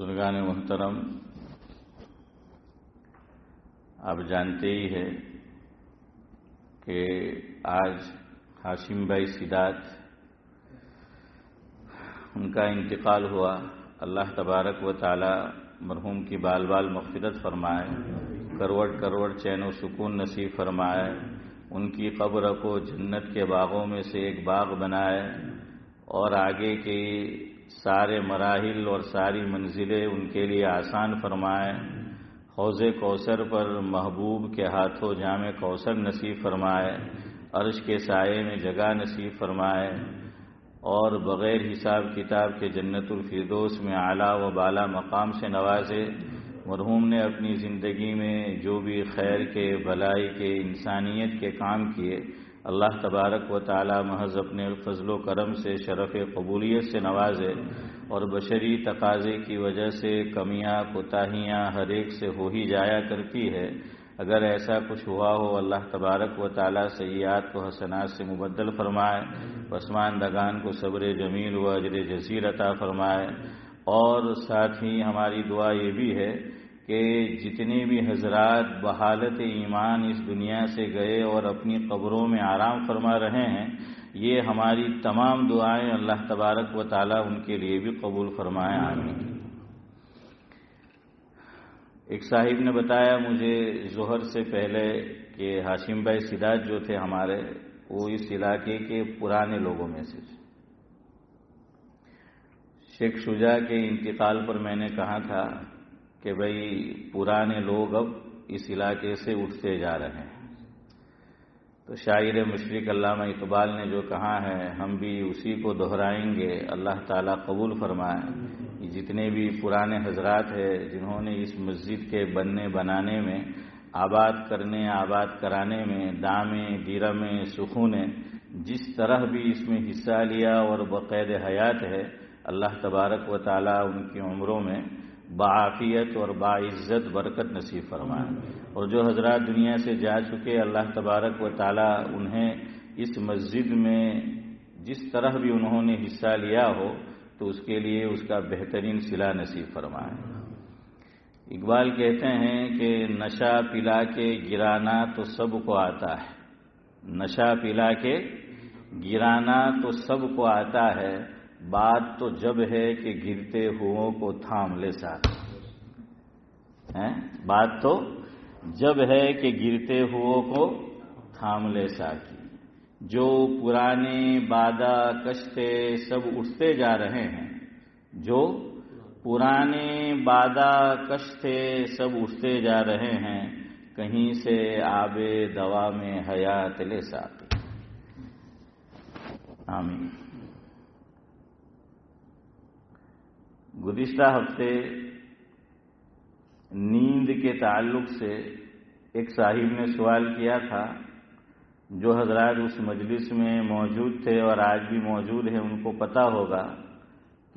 بزرگان محترم، آپ جانتے ہی ہیں کہ آج ہاشم بھائی سیدات ان کا انتقال ہوا۔ اللہ تبارک و تعالی مرحوم کی بال بال مغفرت فرمائے، کروڑ کروڑ چین و سکون نصیب فرمائے، ان کی قبر کو جنت کے باغوں میں سے ایک باغ بنائے اور آگے کے سارے مراحل اور ساری منزلیں ان کے لیے آسان فرمائے۔ حوض کوثر پر محبوب کے ہاتھوں جام کوثر نصیب فرمائے، عرش کے سائے میں جگہ نصیب فرمائے اور بغیر حساب کتاب کے جنت الفردوس میں اعلیٰ و بالا مقام سے نوازے۔ مرحوم نے اپنی زندگی میں جو بھی خیر کے، بھلائی کے، انسانیت کے کام کیے، اللہ تبارک و تعالی محض اپنے فضل و کرم سے شرف قبولیت سے نوازے، اور بشری تقاضے کی وجہ سے کمیاں کوتاہیاں ہر ایک سے ہو ہی جایا کرتی ہے۔ اگر ایسا کچھ ہوا ہو، اللہ تبارک و تعالی سیئات کو حسنات سے مبدل فرمائے، پسماندگان کو صبر جمیل و اجر جزیل عطا فرمائے۔ اور ساتھ ہی ہماری دعا یہ بھی ہے کہ جتنے بھی حضرات بحالت ایمان اس دنیا سے گئے اور اپنی قبروں میں آرام فرما رہے ہیں، یہ ہماری تمام دعائیں اللہ تبارک و تعالی ان کے لیے بھی قبول فرمائے، آمین۔ ایک صاحب نے بتایا مجھے ظہر سے پہلے کہ ہاشم بھائی سیدات جو تھے ہمارے، وہ اس علاقے کے پرانے لوگوں میں سے۔ شیخ شجاع کے انتقال پر میں نے کہا تھا کہ بھئی پرانے لوگ اب اس علاقے سے اٹھتے جا رہے ہیں، تو شاعر مشرق علامہ اقبال نے جو کہا ہے ہم بھی اسی کو دہرائیں گے، اللہ تعالیٰ قبول فرمائے۔ جتنے بھی پرانے حضرات ہیں جنہوں نے اس مسجد کے بننے بنانے میں، آباد کرنے آباد کرانے میں، دامیں دیرمیں سخونے جس طرح بھی اس میں حصہ لیا اور بقید حیات ہے، اللہ تبارک و تعالیٰ ان کی عمروں میں بعافیت اور باعزت برکت نصیب فرمائے، اور جو حضرات دنیا سے جا چکے، اللہ تبارک و تعالیٰ انہیں اس مسجد میں جس طرح بھی انہوں نے حصہ لیا ہو تو اس کے لیے اس کا بہترین صلہ نصیب فرمائے۔ اقبال کہتے ہیں کہ نشہ پلا کے گرانا تو سب کو آتا ہے، نشہ پلا کے گرانا تو سب کو آتا ہے، بات تو جب ہے کہ گرتے ہوئوں کو تھام لے ساتھ۔ بات تو جب ہے کہ گرتے ہوئوں کو تھام لے ساتھ۔ جو پرانے بادہ کشتے سب اٹھتے جا رہے ہیں، جو پرانے بادہ کشتے سب اٹھتے جا رہے ہیں، کہیں سے آب دوا میں حیات لے ساتھ، آمین۔ گزشتہ ہفتے نیند کے تعلق سے ایک صاحب نے سوال کیا تھا، جو حضرات اس مجلس میں موجود تھے اور آج بھی موجود ہیں ان کو پتہ ہوگا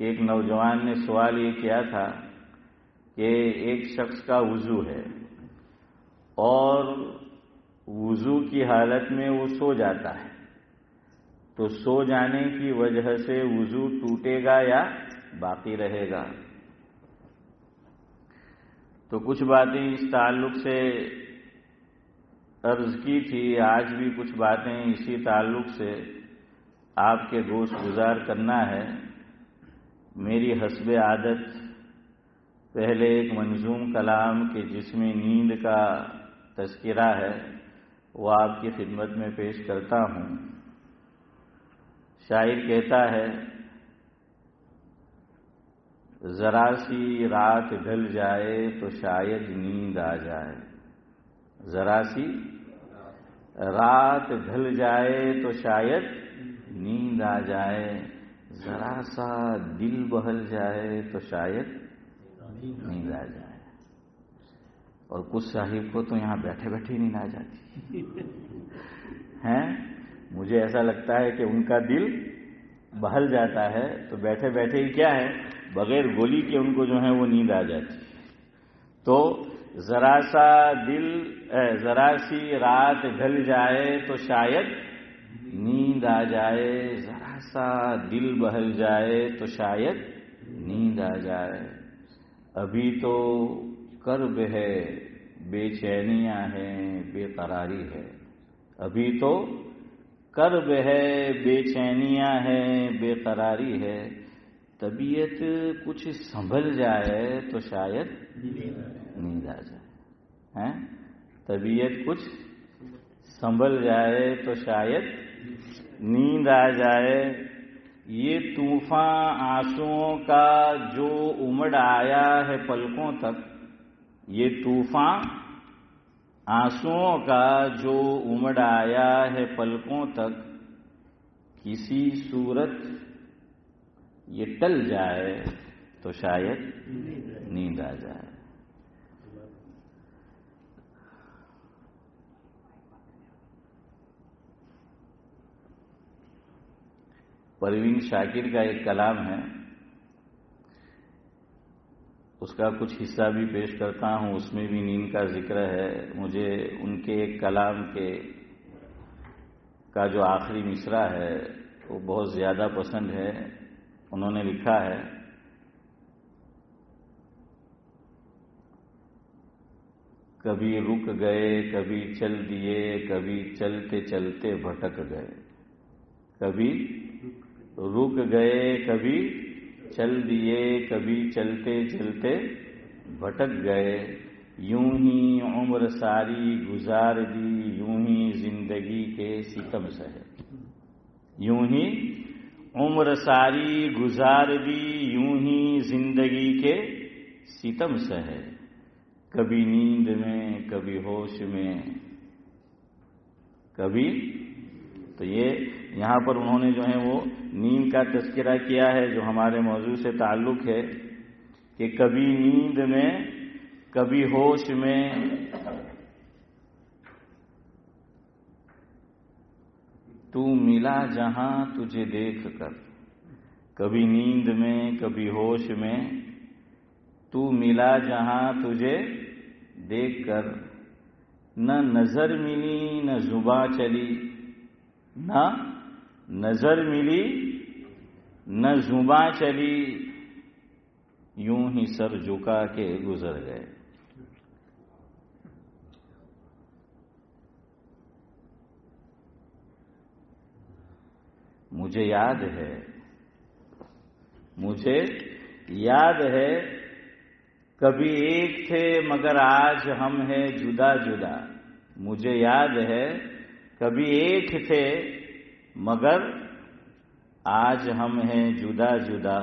کہ ایک نوجوان نے سوال یہ کیا تھا کہ ایک شخص کا وضو ہے اور وضو کی حالت میں وہ سو جاتا ہے، تو سو جانے کی وجہ سے وضو ٹوٹے گا یا باقی رہے گا؟ تو کچھ باتیں اس تعلق سے عرض کی تھی، آج بھی کچھ باتیں اسی تعلق سے آپ کے گوش گزار کرنا ہے۔ میری حسب عادت پہلے ایک منظوم کلام کے جس میں نیند کا تذکرہ ہے وہ آپ کی خدمت میں پیش کرتا ہوں۔ شاعر کہتا ہے، ذرا سی رات ڈھل جائے تو شاید نیند آ جائے، ذرا سی رات ڈھل جائے تو شاید نیند آ جائے، ذرا سا دل بہل جائے تو شاید نیند آ جائے۔ اور کچھ صاحب کو تو یہاں بیٹھے بیٹھے نیند آ جاتی ہیں، مجھے ایسا لگتا ہے کہ ان کا دل بہل جاتا ہے، تو بیٹھے بیٹھے ہی کیا ہے، بغیر گولی کے ان کو جو ہے وہ نیند آ جاتی ہے۔ تو ذرا سی رات ڈھل جائے تو شاید نیند آ جائے، ذرا سا دل بہل جائے تو شاید نیند آ جائے۔ ابھی تو کرب ہے، بے چینیاں ہیں، بے قراری ہے. ابھی تو کرب ہے، بے چینیاں ہیں، بے قراری ہے. طبیعت کچھ سنبھل جائے تو شاید نیند آ جائے. طبیعت کچھ سنبھل جائے تو شاید نیند آ جائے. یہ طوفان آنسوؤں کا جو امڑ آیا ہے پلکوں تک، یہ طوفان آنسوؤں کا جو امڑ آیا ہے پلکوں تک، کسی صورت یہ ٹل جائے تو شاید نیند آ جائے. پروین شاکر کا ایک کلام ہے، اس کا کچھ حصہ بھی پیش کرتا ہوں. اس میں بھی نیند کا ذکر ہے. مجھے ان کے ایک کلام کا جو آخری مصرع ہے وہ بہت زیادہ پسند ہے. انہوں نے لکھا ہے، کبھی رک گئے، کبھی چل دیے، کبھی چلتے چلتے بھٹک گئے. کبھی رک گئے، کبھی چل دیے، کبھی چلتے چلتے بھٹک گئے. یوں ہی عمر ساری گزار دی، یوں ہی زندگی کے ستم سہے. یوں ہی عمر ساری گزار دی، یوں ہی زندگی کے ستم سہے. کبھی نیند میں، کبھی ہوش میں، کبھی. تو یہ یہاں پر انہوں نے جو ہے وہ نیند کا تذکرہ کیا ہے جو ہمارے موضوع سے تعلق ہے، کہ کبھی نیند میں، کبھی ہوش میں. تو ملا جہاں تجھے دیکھ کر. کبھی نیند میں، کبھی ہوش میں، تو ملا جہاں تجھے دیکھ کر. نہ نظر ملی، نہ زباں چلی. نہ نظر ملی، نہ زباں چلی. یوں ہی سر جھکا کے گزر گئے. مجھے یاد ہے، مجھے یاد ہے، کبھی ایک تھے مگر آج ہم ہیں جدا جدا. مجھے یاد ہے، کبھی ایک تھے مگر آج ہم ہیں جدا جدا.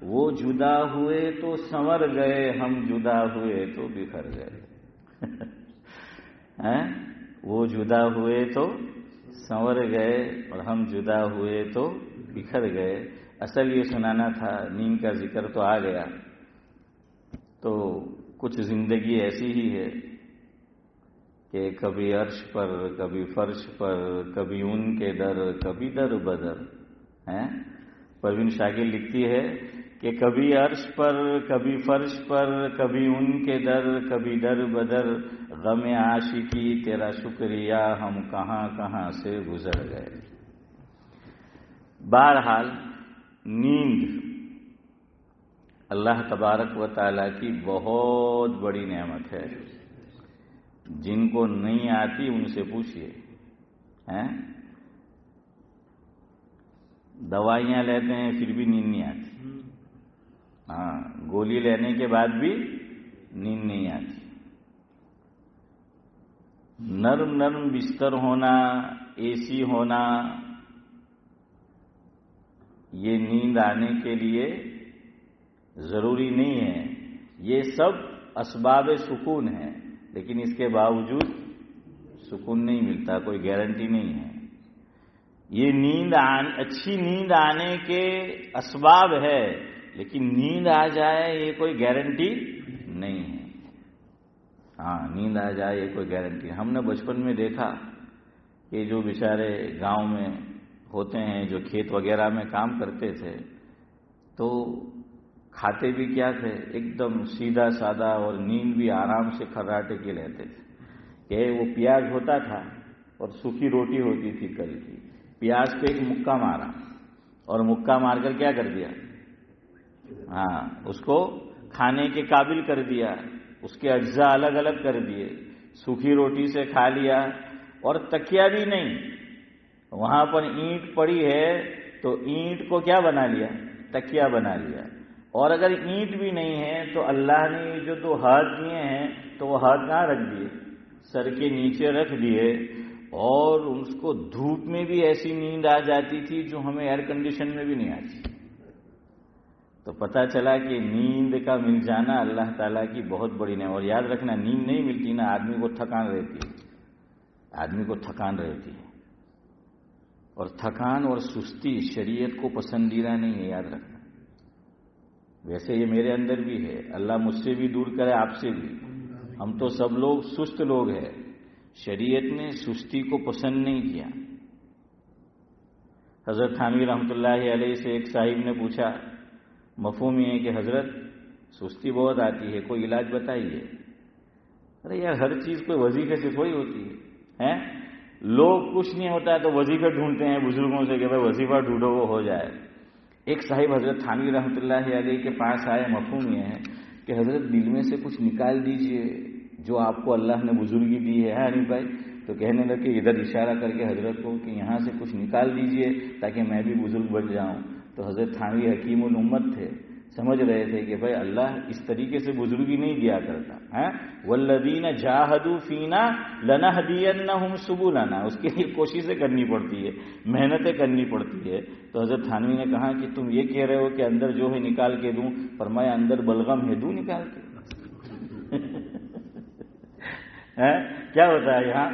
وہ جدا ہوئے تو سنور گئے، ہم جدا ہوئے تو بکھر گئے. وہ جدا ہوئے تو سنور گئے اور ہم جدا ہوئے تو بکھر گئے. اصل یہ سنانا تھا. نیند کا ذکر تو آ گیا، تو کچھ زندگی ایسی ہی ہے کہ کبھی عرش پر، کبھی فرش پر، کبھی ان کے در، کبھی در بدر. پروین شاکر لکھتی ہے کہ کبھی عرش پر، کبھی فرش پر، کبھی ان کے در، کبھی در بدر. غم عاشقی تیرا شکریہ، ہم کہاں کہاں سے گزر گئے. بہرحال نیند اللہ تبارک و تعالیٰ کی بہت بڑی نعمت ہے. جن کو نہیں آتی ان سے پوچھئے. دوائیاں لیتے ہیں پھر بھی نیند نہیں آتی. گولی لینے کے بعد بھی نیند نہیں آتی. نرم نرم بستر ہونا، اے سی ہونا، یہ نیند آنے کے لیے ضروری نہیں ہے. یہ سب اسباب سکون ہیں، لیکن اس کے باوجود سکون نہیں ملتا، کوئی گارنٹی نہیں ہے. یہ نیند اچھی نیند آنے کے اسباب ہے، لیکن نیند آ جائے یہ کوئی گارنٹی نہیں ہے. نیند آ جائے یہ کوئی گارنٹی. ہم نے بچپن میں دیکھا کہ جو بیچارے گاؤں میں ہوتے ہیں، جو کھیت وغیرہ میں کام کرتے تھے، تو کھاتے بھی کیا تھے، ایک دم سیدھا سادہ، اور نیند بھی آرام سے کھراٹے کے لیتے تھے. کہ وہ پیاز ہوتا تھا اور سوکھی روٹی ہوتی تھی کل کی. پیاز پہ ایک مکہ مارا اور مکہ مار کر کیا کر دیا، اس کو کھانے کے قابل کر دیا، اس کے اجزاء الگ الگ کر دیے، سوکھی روٹی سے کھا لیا، اور تکیا بھی نہیں، وہاں پر اینٹ پڑی ہے تو اینٹ کو کیا بنا لیا؟ تکیا بنا لیا۔ اور اگر اینٹ بھی نہیں ہے تو اللہ نے جو 2 ہاتھ دیے ہیں تو وہ ہاتھ کہاں رکھ دیے؟ سر کے نیچے رکھ دیے، اور اس کو دھوپ میں بھی ایسی نیند آ جاتی تھی جو ہمیں ایئر کنڈیشن میں بھی نہیں آتی۔ تو پتہ چلا کہ نیند کا مل جانا اللہ تعالیٰ کی بہت بڑی نعمت۔ اور یاد رکھنا، نیند نہیں ملتی نا، آدمی کو تھکان رہتی ہے، آدمی کو تھکان رہتی ہے، اور تھکان اور سستی شریعت کو پسندیدہ نہیں ہے، یاد رکھنا۔ ویسے یہ میرے اندر بھی ہے، اللہ مجھ سے بھی دور کرے، آپ سے بھی، ہم تو سب لوگ سست لوگ ہیں، شریعت نے سستی کو پسند نہیں کیا۔ حضرت تھانوی رحمۃ اللہ علیہ سے ایک صاحب نے پوچھا، مفہوم یہ ہے کہ حضرت سستی بہت آتی ہے، کوئی علاج بتائیے۔ ارے یار، ہر چیز کوئی وظیفے سے تھوڑی ہوتی ہے، لوگ کچھ نہیں ہوتا ہے تو وظیفے ڈھونڈتے ہیں بزرگوں سے کہ بھائی وظیفہ ڈھونڈو وہ ہو جائے۔ ایک صاحب حضرت تھانوی رحمۃ اللہ علیہ کے پاس آئے، مفہوم یہ ہے کہ حضرت دل میں سے کچھ نکال دیجئے جو آپ کو اللہ نے بزرگی دی ہے حنیف بھائی۔ تو کہنے لگے، ادھر اشارہ کر کے حضرت کو کہ یہاں سے کچھ نکال دیجئے تاکہ میں بھی بزرگ بن جاؤں۔ تو حضرت تھانوی حکیم الامت تھے، سمجھ رہے تھے کہ بھائی اللہ اس طریقے سے بزرگی نہیں دیا کرتا ہے، والذین جاہدوا فینا لنہدینہم سبلنا، اس کے لیے کوششیں کرنی پڑتی ہے، محنتیں کرنی پڑتی ہے۔ تو حضرت تھانوی نے کہا کہ تم یہ کہہ رہے ہو کہ اندر جو ہے نکال کے دوں؟ فرمایا اندر بلغم ہے، دوں نکال کے۔ کیا ہوتا ہے یہاں؟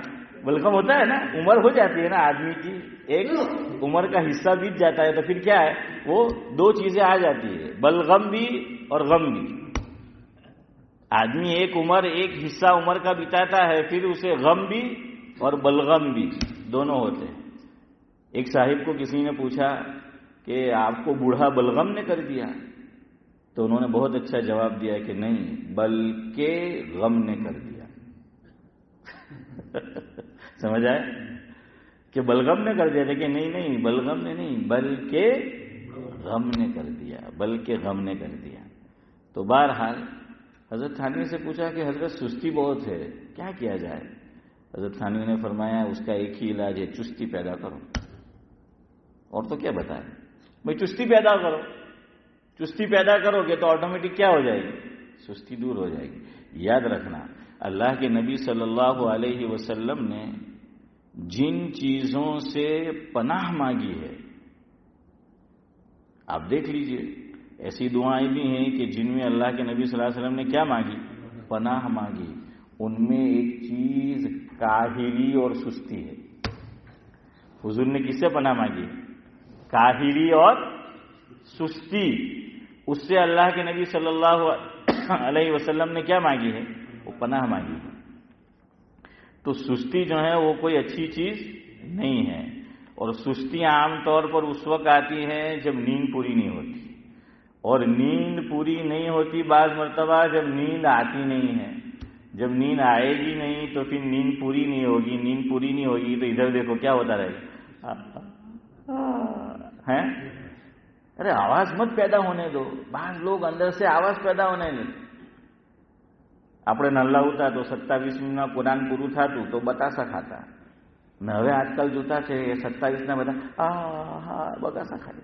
بلغم ہوتا ہے نا، عمر ہو جاتی ہے نا آدمی کی، ایک عمر کا حصہ بیت جاتا ہے تو پھر کیا ہے، وہ 2 چیزیں آ جاتی ہے، بلغم بھی اور غم بھی۔ آدمی ایک حصہ عمر کا بتاتا ہے، پھر اسے غم بھی اور بلغم بھی دونوں ہوتے ہیں۔ ایک صاحب کو کسی نے پوچھا کہ آپ کو بوڑھا بلغم نے کر دیا؟ تو انہوں نے بہت اچھا جواب دیا کہ نہیں، بلکہ غم نے کر دیا۔ سمجھ آئے کہ بلغم نے کر دیا تھا کہ نہیں، بلغم نے نہیں، بلکہ غم نے کر دیا، بلکہ غم نے کر دیا۔ تو بہرحال حضرت تھانوی سے پوچھا کہ حضرت سستی بہت ہے، کیا کیا جائے؟ حضرت تھانوی نے فرمایا اس کا ایک ہی علاج ہے، چستی پیدا کرو۔ اور تو کیا بتائیں بھائی، چستی پیدا کرو، چستی پیدا کرو گے تو آٹومیٹک کیا ہو جائے گی؟ سستی دور ہو جائے گی۔ یاد رکھنا، اللہ کے نبی صلی اللہ علیہ وسلم نے جن چیزوں سے پناہ مانگی ہے، آپ دیکھ لیجئے، ایسی دعائیں بھی ہیں کہ جن میں اللہ کے نبی صلی اللہ علیہ وسلم نے کیا مانگی؟ پناہ مانگی۔ ان میں ایک چیز کاہلی اور سستی ہے۔ حضور نے کس سے پناہ مانگی؟ کاہلی اور سستی۔ اس سے اللہ کے نبی صلی اللہ علیہ وسلم نے کیا مانگی ہے؟ وہ پناہ مانگی ہے۔ تو سستی جو ہے وہ کوئی اچھی چیز نہیں ہے، اور سستی عام طور پر اس وقت آتی ہے جب نیند پوری نہیں ہوتی، اور نیند پوری نہیں ہوتی بعض مرتبہ جب نیند آتی نہیں ہے۔ جب نیند آئے گی نہیں تو پھر نیند پوری نہیں ہوگی، نیند پوری نہیں ہوگی تو ادھر دیکھو کیا ہوتا رہے گا، ارے آواز مت پیدا ہونے دو، بعض لوگ اندر سے آواز پیدا ہونے نہیں۔ આપણે નલ્લા હતા તો 27મી પુરાણ પૂરું થતું તો બતાસા ખાતા, ને હવે આજકાલ જોતા છે 27ના બધા બગાસા ખાય।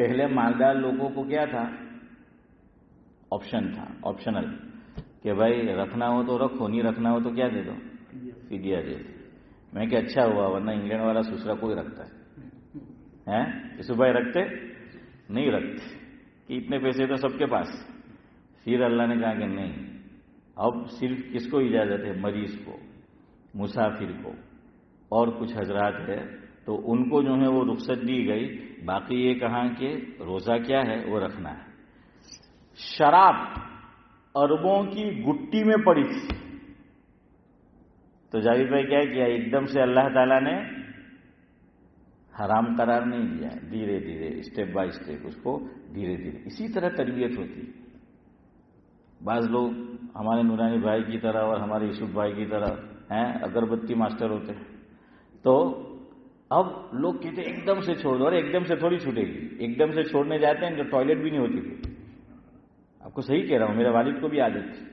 پہلے مالدار لوگوں کو کیا تھا؟ آپشن تھا، آپشنل، کہ بھائی رکھنا ہو تو رکھو، نہیں رکھنا ہو تو کیا دے دو؟ فدیہ دے دو۔ میں کہ اچھا ہوا، ورنہ انگلینڈ والا سسرا کوئی رکھتا ہے یسوف بھائی رکھتے نہیں رکھتے کہ اتنے پیسے تو سب کے پاس۔ پھر اللہ نے کہا کہ نہیں، اب صرف کس کو اجازت ہے؟ مریض کو، مسافر کو، اور کچھ حضرات ہے تو ان کو جو ہے وہ رخصت دی گئی۔ باقی یہ کہا کہ روزہ کیا ہے وہ رکھنا ہے۔ شراب اربوں کی گٹی میں پڑی تھی تو جاوید بھائی کیا کیا؟ ایک دم سے اللہ تعالیٰ نے حرام قرار نہیں دیا، دھیرے دھیرے اسٹیپ بائی اسٹیپ اس کو دھیرے دھیرے، اسی طرح تربیت ہوتی۔ بعض لوگ ہمارے نورانی بھائی کی طرح اور ہمارے یوسف بھائی کی طرح ہیں اگربتی ماسٹر ہوتے ہیں، تو اب لوگ کہتے ایک دم سے چھوڑ دو، اور ایک دم سے تھوڑی چھوٹے گی، ایک دم سے چھوڑنے جاتے ہیں تو ٹوائلٹ بھی نہیں ہوتی تھی۔ آپ کو صحیح کہہ رہا ہوں، میرے والد کو بھی عادت تھی،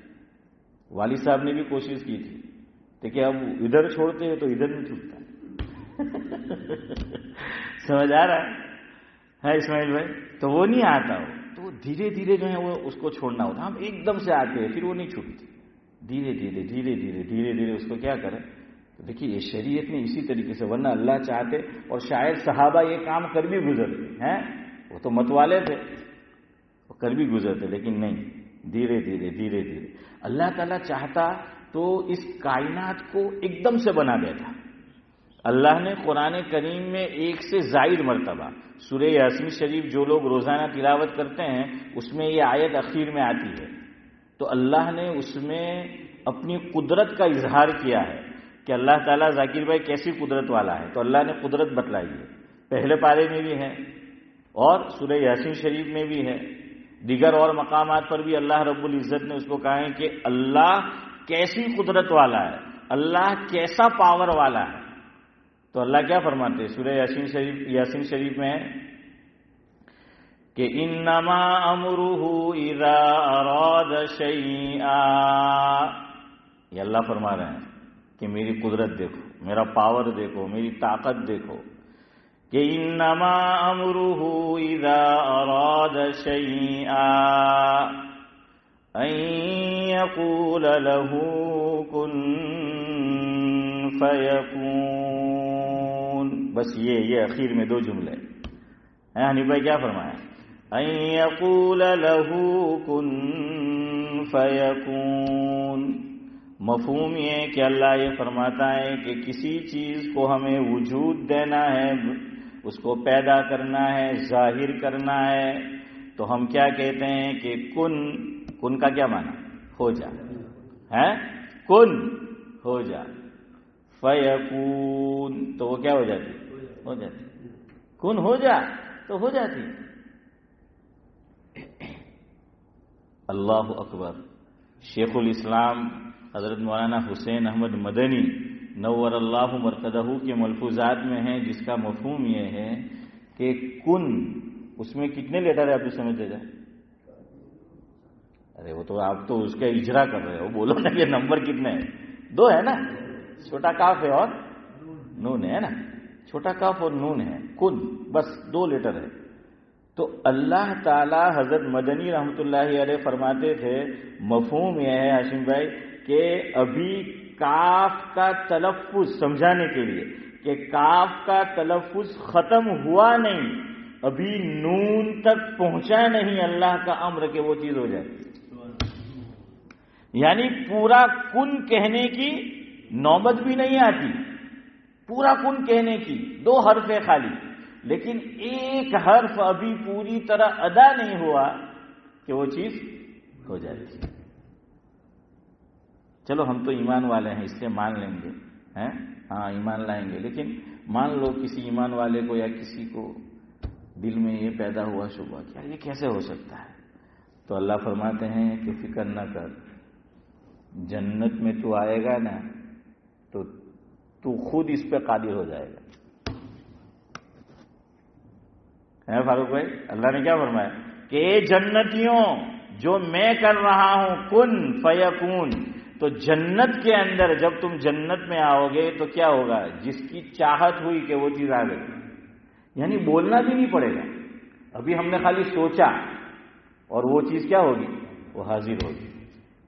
والد صاحب نے بھی کوشش کی تھی، دیکھیں اب ادھر چھوڑتے ہیں تو ادھر نہیں چھوٹتا سمجھ آ رہا ہے اسماعیل بھائی؟ تو وہ نہیں آتا ہو، تو دھیرے دھیرے جو ہے وہ اس کو چھوڑنا ہوتا۔ ہم ایک دم سے آتے ہیں پھر وہ نہیں چھوٹتی، دھیرے دھیرے دھیرے دھیرے دھیرے دھیرے اس کو کیا کریں۔ تو دیکھیے یہ شریعت نے اسی طریقے سے، ورنہ اللہ چاہتے اور شاید صحابہ یہ کام کر بھی گزرتے ہیں، وہ تو مت والے تھے، وہ کر بھی گزرتے، لیکن نہیں، دھیرے دھیرے دھیرے دھیرے۔ اللہ تعالیٰ چاہتا تو اس کائنات کو ایک دم سے بنا دیتا۔ اللہ نے قرآن کریم میں ایک سے زائد مرتبہ سورہ یاسین شریف جو لوگ روزانہ تلاوت کرتے ہیں اس میں یہ آیت اخیر میں آتی ہے، تو اللہ نے اس میں اپنی قدرت کا اظہار کیا ہے کہ اللہ تعالیٰ ذاکر بھائی کیسی قدرت والا ہے، تو اللہ نے قدرت بتلائی ہے، پہلے پارے میں بھی ہے اور سورہ یاسین شریف میں بھی ہے، دیگر اور مقامات پر بھی اللہ رب العزت نے اس کو کہا ہے کہ اللہ کیسی قدرت والا ہے، اللہ کیسا پاور والا ہے۔ تو اللہ کیا فرماتے ہیں سورہ یاسین شریف میں کہ انما امرہ اذا اراد شیئا، یہ اللہ فرما رہے ہیں کہ میری قدرت دیکھو، میرا پاور دیکھو، میری طاقت دیکھو، کہ انما امرہ اذا اراد شیئا ان یقول له کن فیکون۔ بس یہ اخیر میں دو جملے ہیں، حنیف بھائی کیا فرمایا؟ ان یقول له کن فیکون۔ مفہوم یہ کہ اللہ یہ فرماتا ہے کہ کسی چیز کو ہمیں وجود دینا ہے، اس کو پیدا کرنا ہے، ظاہر کرنا ہے، تو ہم کیا کہتے ہیں کہ کن کا کیا معنی؟ ہو جا، ہے کن ہو جا، فیکون تو وہ کیا ہو جاتی؟ ہو جاتی، کن ہو جا تو ہو جاتی۔ اللہ اکبر۔ شیخ الاسلام حضرت مولانا حسین احمد مدنی نور اللہ مرقدہ کے ملفوظات میں ہیں، جس کا مفہوم یہ ہے کہ کن، اس میں کتنے لیٹر ہے آپ سمجھتے جائیں؟ ارے وہ تو آپ تو اس کا اجرا کر رہے ہو، بولو نا یہ نمبر کتنے ہیں؟ دو ہے نا، چھوٹا کاف ہے اور نون ہے نا، چھوٹا کاف اور نون ہے، کن بس دو لیٹر ہے۔ تو اللہ تعالی حضرت مدنی رحمت اللہ علیہ فرماتے تھے، مفہوم یہ ہے ہاشم بھائی کہ ابھی کاف کا تلفظ سمجھانے کے لیے کہ کاف کا تلفظ ختم ہوا نہیں، ابھی نون تک پہنچا نہیں اللہ کا امر کہ وہ چیز ہو جائے، یعنی پورا کن کہنے کی نوبت بھی نہیں آتی، پورا کن کہنے کی، دو حرف ہے خالی، لیکن ایک حرف ابھی پوری طرح ادا نہیں ہوا کہ وہ چیز ہو جاتی۔ چلو ہم تو ایمان والے ہیں اس لیے مان لیں گے، ہاں ایمان لائیں گے، لیکن مان لو کسی ایمان والے کو یا کسی کو دل میں یہ پیدا ہوا شبہ کیا یہ کیسے ہو سکتا ہے، تو اللہ فرماتے ہیں کہ فکر نہ کر، جنت میں تو آئے گا نا تو خود اس پہ قادر ہو جائے گا۔ فاروق بھائی اللہ نے کیا فرمایا کہ جنتیوں جو میں کر رہا ہوں کن فیکون، تو جنت کے اندر جب تم جنت میں آؤ گے تو کیا ہوگا؟ جس کی چاہت ہوئی کہ وہ چیز آ گئی، یعنی بولنا بھی نہیں پڑے گا، ابھی ہم نے خالی سوچا اور وہ چیز کیا ہوگی؟ وہ حاضر ہوگی.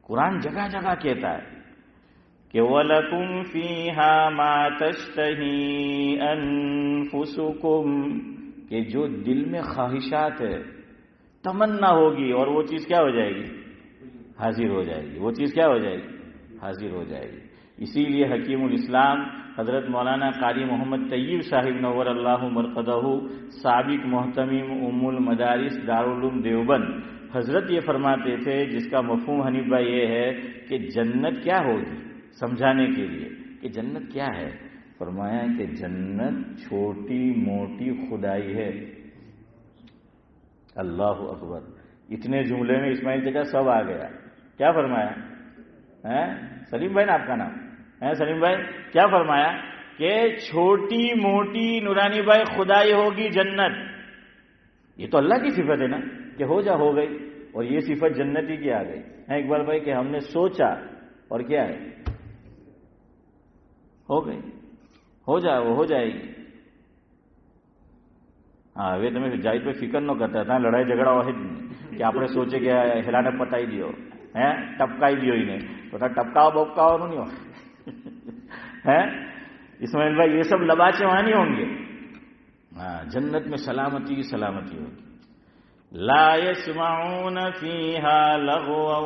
قرآن جگہ جگہ کہتا ہے کہ وَلَكُمْ فِيهَا مَا تَشْتَهِي أَنفُسُكُمْ، کہ جو دل میں خواہشات ہے، تمنا ہوگی، اور وہ چیز کیا ہو جائے گی؟ حاضر ہو جائے گی. وہ چیز کیا ہو جائے گی؟ حاضر ہو جائے گی. اسی لیے حکیم الاسلام حضرت مولانا قاری محمد طیب صاحب نور اللہ مرقدہ، سابق محتمم ام المدارس دارالعلوم دیوبند، حضرت یہ فرماتے تھے، جس کا مفہوم حنیف بھائی یہ ہے کہ جنت کیا ہوگی، سمجھانے کے لیے کہ جنت کیا ہے، فرمایا کہ جنت چھوٹی موٹی خدائی ہے. اللہ اکبر. اتنے جملے میں اسماعیل چچا سب آ گیا. کیا فرمایا؟ سلیم بھائی نا آپ کا نام ہے؟ سلیم بھائی کیا فرمایا کہ چھوٹی موٹی نورانی بھائی خدائی ہوگی جنت. یہ تو اللہ کی صفت ہے نا کہ ہو جا ہو گئی، اور یہ صفت جنتی کی آ گئی. اقبال بھائی کہ ہم نے سوچا اور کیا ہے، ہو گئی، ہو جا وہ ہو جائے گی. ہاں وہ تمہیں جائز پہ فکر نہ کرتا تھا، لڑائی جھگڑا واحد نہیں کہ آپ نے سوچے کہ ہلانے پتائی دیو ہے ٹپکائی دیو ہی نہیں تو ٹپکاؤ بوکاؤ نہیں ہو ہے اسماعیل بھائی. یہ سب لباچے وہاں نہیں ہوں گے. ہاں جنت میں سلامتی سلامتی ہوگی. لا يسمعون فيها لغوا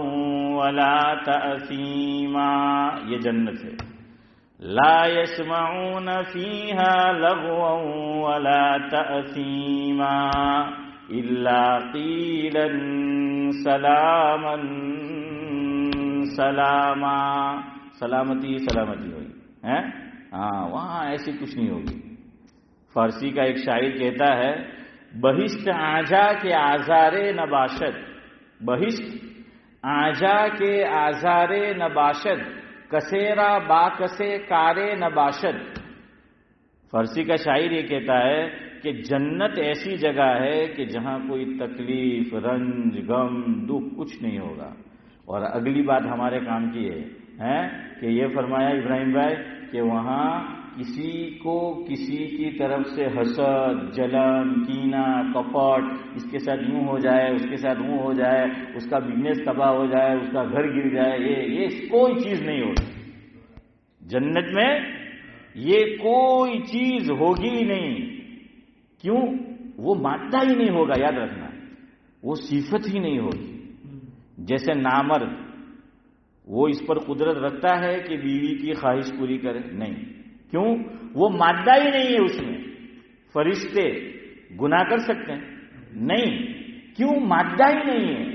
ولا تأثيما، یہ جنت ہے. لا يسمعون فيها لغوا ولا تأثيما إلا قيلا سلاما سلاما. سلامتی سلامتی ہوگی. ہاں وہاں ایسی کچھ نہیں ہوگی. فارسی کا ایک شاعر کہتا ہے، بہشت آجا کے آزار نباشد، بہشت آجا کے آزار نباشد، کسیرا با کسے کارے نباشد. فارسی کا شاعر یہ کہتا ہے کہ جنت ایسی جگہ ہے کہ جہاں کوئی تکلیف، رنج، غم، دکھ کچھ نہیں ہوگا. اور اگلی بات ہمارے کام کی ہے کہ یہ فرمایا ابراہیم بھائی کہ وہاں کسی کو کسی کی طرف سے حسد، جلن، کینہ، کپٹ، اس کے ساتھ یوں ہو جائے، اس کے ساتھ وہ ہو جائے، اس کا بزنس تباہ ہو جائے، اس کا گھر گر جائے، یہ کوئی چیز نہیں ہوگی جنت میں. یہ کوئی چیز ہوگی ہی نہیں. کیوں؟ وہ مادہ ہی نہیں ہوگا. یاد رکھنا، وہ صفت ہی نہیں ہوگی. جیسے نامرد، وہ اس پر قدرت رکھتا ہے کہ بیوی کی خواہش پوری کرے؟ نہیں. کیوں؟ وہ مادہ ہی نہیں ہے اس میں. فرشتے گناہ کر سکتے ہیں؟ نہیں. کیوں؟ مادہ ہی نہیں ہے.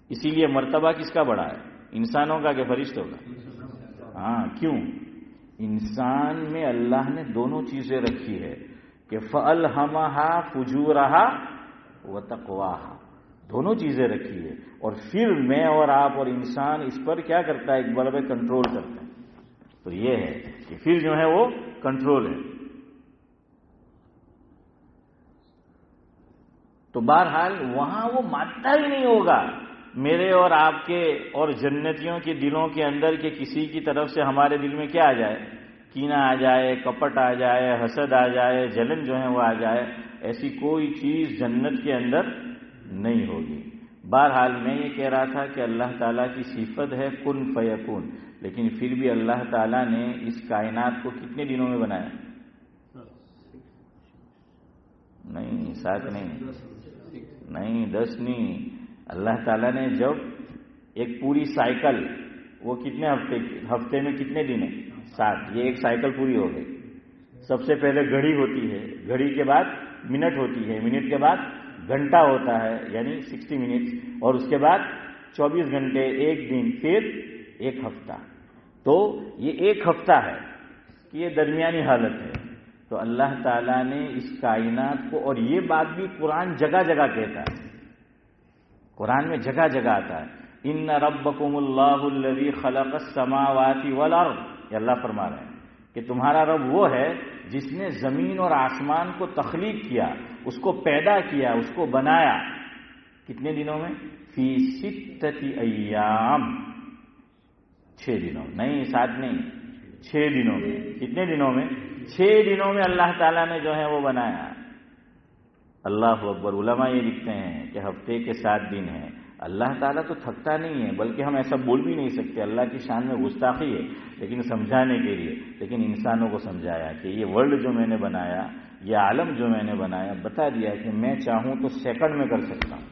اسی لیے مرتبہ کس کا بڑا ہے، انسانوں کا کہ فرشتوں کا؟ ہاں. کیوں؟ انسان میں اللہ نے دونوں چیزیں رکھی ہے کہ فَأَلْهَمَهَا فُجُورَهَا وَتَقْوَاهَا، دونوں چیزیں رکھی ہے. اور پھر میں اور آپ اور انسان اس پر کیا کرتا ہے؟ ایک بڑے پہ کنٹرول کرتا ہے. تو یہ ہے کہ پھر جو ہے وہ کنٹرول ہے. تو بہرحال وہاں وہ مادہ ہی نہیں ہوگا. میرے اور آپ کے اور جنتیوں کے دلوں کے اندر کہ کسی کی طرف سے ہمارے دل میں کیا آ جائے؟ کینہ آ جائے، کپٹ آ جائے، حسد آ جائے، جلن جو ہے وہ آ جائے. ایسی کوئی چیز جنت کے اندر نہیں ہوگی. بہرحال میں یہ کہہ رہا تھا کہ اللہ تعالیٰ کی صفت ہے کن فیکون، لیکن پھر بھی اللہ تعالیٰ نے اس کائنات کو کتنے دنوں میں بنایا؟ نہیں 7 نہیں 10 نہیں. اللہ تعالیٰ نے جب ایک پوری سائیکل، وہ کتنے ہفتے میں کتنے دن ہیں؟ 7. یہ ایک سائیکل پوری ہو گئی. سب سے پہلے گھڑی ہوتی ہے، گھڑی کے بعد منٹ ہوتی ہے، منٹ کے بعد گھنٹہ ہوتا ہے یعنی 60 منٹ، اور اس کے بعد 24 گھنٹے، ایک دن، پھر ایک ہفتہ. تو یہ ایک ہفتہ ہے کہ یہ درمیانی حالت ہے. تو اللہ تعالیٰ نے اس کائنات کو، اور یہ بات بھی قرآن جگہ جگہ کہتا ہے، قرآن میں جگہ جگہ آتا ہے، ان ربکم اللہ الذی خلق السماوات والارض. یہ اللہ فرما رہے ہیں کہ تمہارا رب وہ ہے جس نے زمین اور آسمان کو تخلیق کیا، اس کو پیدا کیا، اس کو بنایا. کتنے دنوں میں؟ فی 6 ایام، 6 دنوں. نہیں 7 نہیں، 6 دنوں میں. کتنے دنوں میں؟ 6 دنوں میں اللہ تعالیٰ نے جو ہے وہ بنایا. اللہ اکبر. علماء یہ لکھتے ہیں کہ ہفتے کے 7 دن ہیں. اللہ تعالیٰ تو تھکتا نہیں ہے، بلکہ ہم ایسا بول بھی نہیں سکتے، اللہ کی شان میں گستاخی ہے، لیکن سمجھانے کے لیے. لیکن انسانوں کو سمجھایا کہ یہ ورلڈ جو میں نے بنایا، یہ عالم جو میں نے بنایا، بتا دیا کہ میں چاہوں تو سیکنڈ میں کر سکتا ہوں،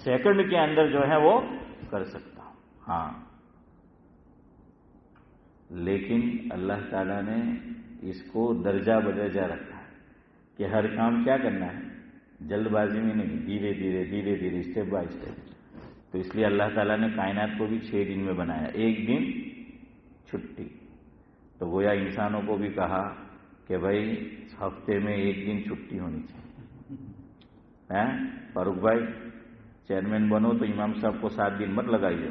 سیکنڈ کے اندر جو ہے وہ کر سکتا ہوں. ہاں، لیکن اللہ تعالیٰ نے اس کو درجہ بدرجہ رکھا ہے کہ ہر کام کیا کرنا ہے، جلد بازی میں نہیں، دھیرے دھیرے دھیرے دھیرے، اسٹیپ بائی اسٹیپ. تو اس لیے اللہ تعالیٰ نے کائنات کو بھی 6 دن میں بنایا، 1 دن چھٹی. تو گویا انسانوں کو بھی کہا کہ بھائی ہفتے میں 1 دن چھٹی ہونی چاہیے. فاروق بھائی چیئرمین بنو تو امام صاحب کو 7 دن مت لگائیے.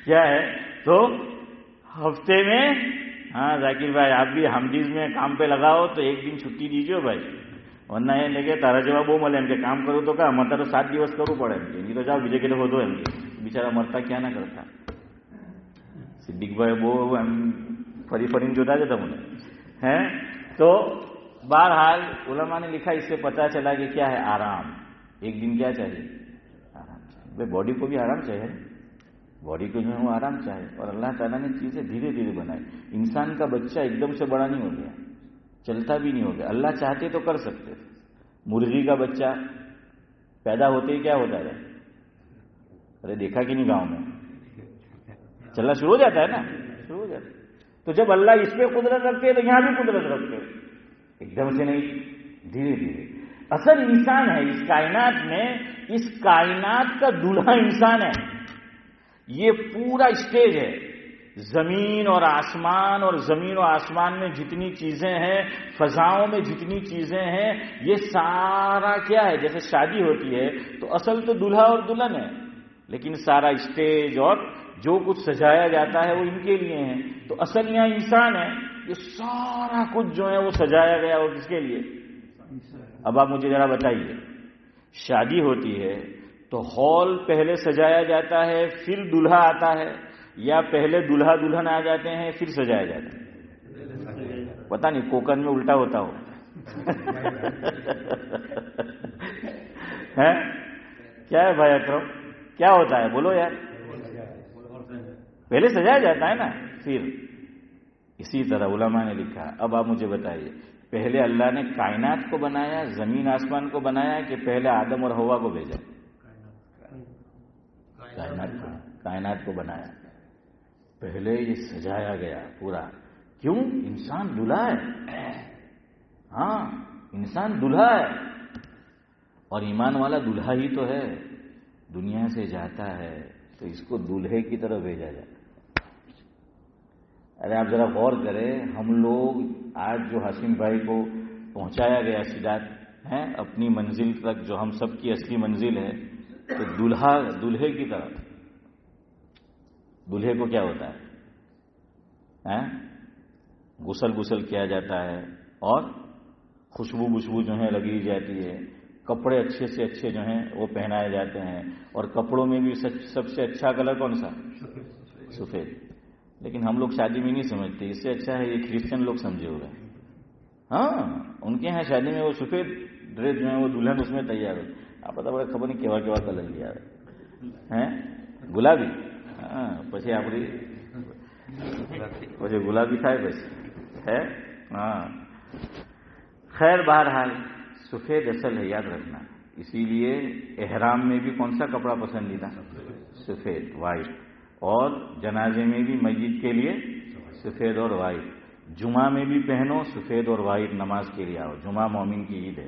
کیا ہے تو ہفتے میں، ہاں ذاکر بھائی آپ بھی حمدیز میں کام پہ لگاؤ تو 1 دن چھٹی دیجیے بھائی، ورنہ یہ لگے تارا جواب وہ ملے ان کے کام کرو تو کہا مرتا تو 7 દિવસ کرવું પડે એમ કે તો જાઓ બીજે કેટલે હોતો એમ કે બિચારા મરતા ક્યાં ના કરતા. સિદ્દીકભાઈ બહુ એમ ફરી ફરીને જોતા છે તમને. تو بہرحال علماء نے لکھا، اس سے پتہ چلا کہ کیا ہے آرام. 1 دن کیا چاہیے، آرام چاہیے. بھائی باڈی کو بھی آرام چاہیے، باڈی کو جو ہے وہ آرام چاہے. اور اللہ تعالیٰ نے چیزیں دھیرے دھیرے بنائی. انسان کا بچہ ایک دم سے بڑا نہیں ہو گیا، چلتا بھی نہیں ہو گیا. اللہ چاہتے تو کر سکتے تھے. مرغی کا بچہ پیدا ہوتے ہی کیا ہوتا ہے، ارے دیکھا کہ نہیں گاؤں میں چلنا شروع ہو جاتا ہے نا، شروع ہو جاتا ہے. تو جب اللہ اس پہ قدرت رکھتے ہیں تو یہاں بھی قدرت رکھتے ہیں، ایک دم سے نہیں، دھیرے دھیرے. اصل انسان ہے اس کائنات میں، اس کائنات کا دلہا انسان ہے. یہ پورا اسٹیج ہے. زمین اور آسمان، اور زمین و آسمان میں جتنی چیزیں ہیں، فضاؤں میں جتنی چیزیں ہیں، یہ سارا کیا ہے. جیسے شادی ہوتی ہے تو اصل تو دلہا اور دلہن ہے، لیکن سارا اسٹیج اور جو کچھ سجایا جاتا ہے وہ ان کے لیے ہے. تو اصل یہاں انسان ہے. یہ سارا کچھ جو ہے وہ سجایا گیا وہ کس کے لیے. اب آپ مجھے ذرا بتائیے، شادی ہوتی ہے تو ہال پہلے سجایا جاتا ہے پھر دلہا آتا ہے، یا پہلے دلہا دلہن آ جاتے ہیں پھر سجایا جاتا ہے؟ پتہ نہیں، کوکن میں الٹا ہوتا ہو. کیا ہے بھائی اکرم، کیا ہوتا ہے بولو یار. پہلے سجایا جاتا ہے نا پھر. اسی طرح علماء نے لکھا. اب آپ مجھے بتائیے، پہلے اللہ نے کائنات کو بنایا، زمین آسمان کو بنایا، کہ پہلے آدم اور حوا کو بھیجا؟ کائنات کو بنایا. پہلے یہ سجایا گیا پورا. کیوں؟ انسان دلہا ہے. ہاں انسان دلہا ہے، اور ایمان والا دلہا ہی تو ہے. دنیا سے جاتا ہے تو اس کو دلہے کی طرف بھیجا جاتا. ارے آپ ذرا غور کریں، ہم لوگ آج جو حسین بھائی کو پہنچایا گیا سیدھا ہے اپنی منزل تک، جو ہم سب کی اصلی منزل ہے، تو دلہے کی طرف. دلہے کو کیا ہوتا ہے، غسل کیا جاتا ہے، اور خوشبو جو ہے لگی جاتی ہے، کپڑے اچھے سے اچھے جو ہیں وہ پہنائے جاتے ہیں. اور کپڑوں میں بھی سب سے اچھا کلر کون سا؟ سفید. لیکن ہم لوگ شادی میں نہیں سمجھتے، اس سے اچھا ہے یہ کرسچن لوگ سمجھے ہوئے. ہاں ان کے یہاں شادی میں وہ سفید ڈریس جو ہے وہ دلہن اس میں تیار ہو. آپ پتا بڑا خبر نہیں کیوا کیوا کلر لیا ہے، ગુલાબી. હા પછી આપણી પછી ગુલાબી થાય પછી ہے. ہاں خیر بہرحال سفید اصل ہے، یاد رکھنا. اسی لیے احرام میں بھی کون سا کپڑا پسندیدہ؟ سفید، وائٹ. اور جنازے میں بھی میت کے لیے سفید اور وائٹ. جمعہ میں بھی پہنو سفید اور وائٹ، نماز کے لیے آؤ. جمعہ مومن کی عید ہے.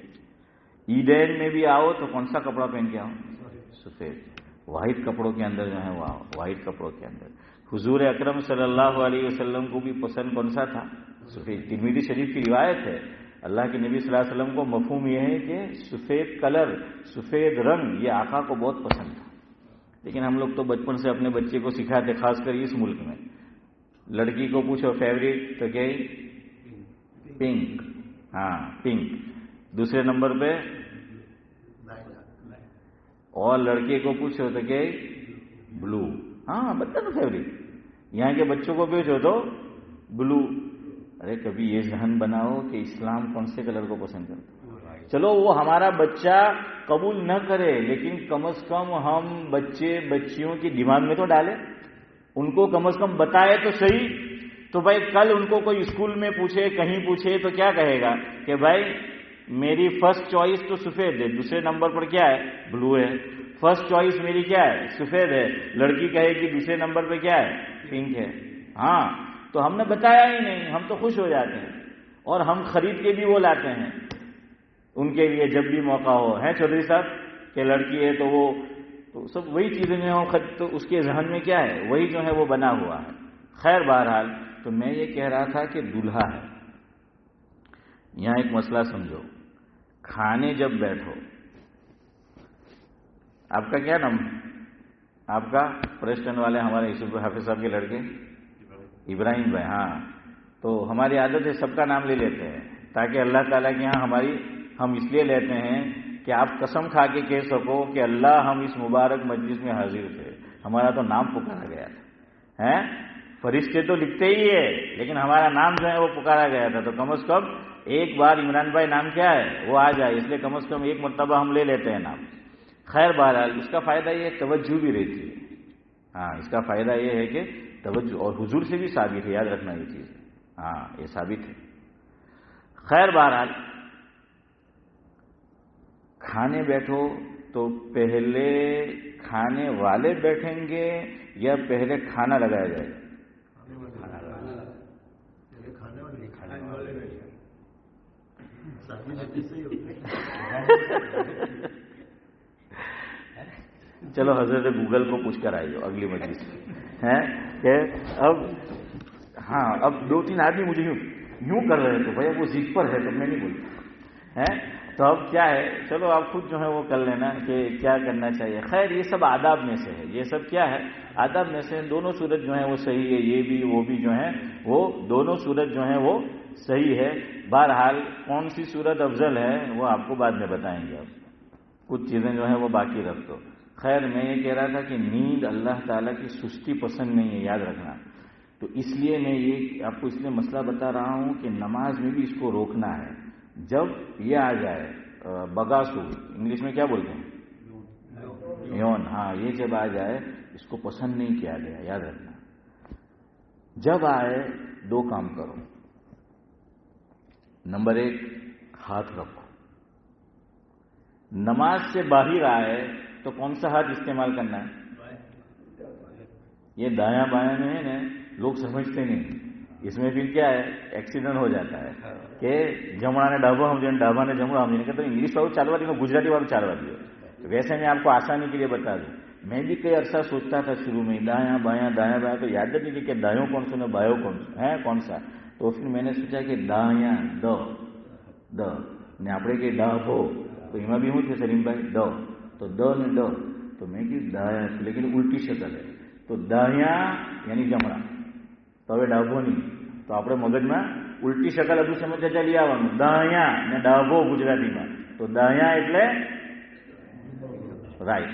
عیدین میں بھی آؤ تو کون سا کپڑا پہن کے آؤ؟ سفید. وائٹ کپڑوں کے اندر جو ہے وہ آؤ، وائٹ کپڑوں کے اندر. حضور اکرم صلی اللہ علیہ وسلم کو بھی پسند کون سا تھا؟ سفید. ترمذی شریف کی روایت ہے، اللہ کے نبی صلی اللہ علیہ وسلم کو مفہوم یہ ہے کہ سفید کلر، سفید رنگ یہ آقا کو بہت پسند تھا. لیکن ہم لوگ تو بچپن سے اپنے بچے کو سکھاتے، خاص کر اس ملک میں. لڑکی کو پوچھو فیوریٹ تو کہ پنک. ہاں پنک. دوسرے نمبر پہ، اور لڑکے کو پوچھو تو کہ بلو. ہاں بچہ تو فیوریٹ. یہاں کے بچوں کو پوچھو تو بلو. ارے کبھی یہ ذہن بناؤ کہ اسلام کون سے کلر کو پسند کرتا ہے. چلو وہ ہمارا بچہ قبول نہ کرے لیکن کم از کم ہم بچے بچیوں کی دماغ میں تو ڈالیں, ان کو کم از کم بتائے تو صحیح. تو بھائی کل ان کو کوئی اسکول میں پوچھے کہیں پوچھے تو کیا کہے گا کہ بھائی میری فرسٹ چوائس تو سفید ہے, دوسرے نمبر پر کیا ہے بلو ہے. فرسٹ چوائس میری کیا ہے سفید ہے, لڑکی کہے کہ دوسرے نمبر پہ کیا ہے پنک ہے. ہاں تو ہم نے بتایا ہی نہیں, ہم تو خوش ہو جاتے ہیں اور ہم خرید کے بھی وہ لاتے ہیں ان کے لیے جب بھی موقع ہو. ہے چودھری صاحب کہ لڑکی ہے تو وہ تو سب وہی چیزیں جو ہیں تو اس کے ذہن میں کیا ہے وہی جو ہے وہ بنا ہوا ہے. خیر بہرحال تو میں یہ کہہ رہا تھا کہ دلہا ہے. یہاں ایک مسئلہ سمجھو, کھانے جب بیٹھو, آپ کا کیا نام, آپ کا پریسٹن والے ہمارے یوسف حافظ صاحب کے لڑکے ابراہیم بھائی. ہاں تو ہماری عادت ہے سب کا نام لے لیتے ہیں تاکہ اللہ تعالیٰ کے یہاں ہم اس لیے لیتے ہیں کہ آپ قسم کھا کے کہہ سکو کہ اللہ ہم اس مبارک مجلس میں حاضر تھے, ہمارا تو نام پکارا گیا تھا. ہیں فرشتے تو لکھتے ہی ہے لیکن ہمارا نام جو ہے وہ پکارا گیا تھا, تو کم از کم ایک بار عمران بھائی نام کیا ہے وہ آ جائے, اس لیے کم از کم ایک مرتبہ ہم لے لیتے ہیں نام. خیر بہرحال اس کا فائدہ یہ توجہ بھی رہتی ہے. ہاں اس کا فائدہ یہ ہے کہ توجہ, اور حضور سے بھی ثابت ہے, یاد رکھنا یہ چیز. ہاں یہ ثابت ہے. خیر بہرحال کھانے بیٹھو تو پہلے کھانے والے بیٹھیں گے یا پہلے کھانا لگایا جائے گا؟ چلو حضرت گوگل کو پوچھ کر آئیے اگلی مجلس ہے کہ اب ہاں اب 2-3 آدمی مجھے یوں کر رہے تھے, بھیا وہ ضد پر ہے تو میں نہیں بولتا ہے. تو اب کیا ہے, چلو آپ خود جو ہے وہ کر لینا کہ کیا کرنا چاہیے. خیر یہ سب آداب میں سے ہے, یہ سب کیا ہے آداب میں سے. دونوں صورت جو ہے وہ صحیح ہے, یہ بھی وہ بھی جو ہے وہ دونوں صورت جو ہے وہ صحیح ہے. بہرحال کون سی صورت افضل ہے وہ آپ کو بعد میں بتائیں گے. اب کچھ چیزیں جو ہیں وہ باقی رکھ دو. خیر میں یہ کہہ رہا تھا کہ نیند اللہ تعالیٰ کی سستی پسند نہیں ہے, یاد رکھنا. تو اس لیے میں یہ آپ کو اس لیے مسئلہ بتا رہا ہوں کہ نماز میں بھی اس کو روکنا ہے. جب یہ آ جائے بگاسو, انگلش میں کیا بولتے ہیں یون, ہاں یہ جب آ جائے اس کو پسند نہیں کیا گیا, یاد رکھنا. جب آئے 2 کام کرو. نمبر 1 ہاتھ رکھو. نماز سے باہر آئے تو کون سا ہاتھ استعمال کرنا ہے؟ یہ دایاں بایاں میں ہے نا, لوگ سمجھتے نہیں. اس میں پھر کیا ہے ایکسیڈنٹ ہو جاتا ہے کہ جمڑا نے ڈھابا ہم ڈھابا نے جمڑا ہم کہتے ہیں انگلش والوں چالوا دیو گجراتی والوں چالوا دیو. ویسے میں آپ کو آسانی کے لیے بتا دوں, میں بھی کئی عرصہ سوچتا تھا شروع میں دایاں بایاں تو یاد نہیں کہ دایوں کون سا بایوں کون سا. تو پھر میں نے سوچا کہ دایاں د نے آپ کے ڈھابو تو એમાં بھی ہوں تھے سلیم بھائی تو نے تو میں کہ دایاں لیکن الٹی شکل ہے. تو دایاں یعنی જમણા, તો હવે ડાબો નહીં, તો આપણે મગજમાં ઉલટી શકલ હજુ સમજ ચાલી આવવાનું. દયા ને ડાબો ગુજરાતીમાં, તો દયા એટલે રાઈટ.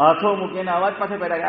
હાથો મૂકીને અવાજ પાછો પેદા કરે.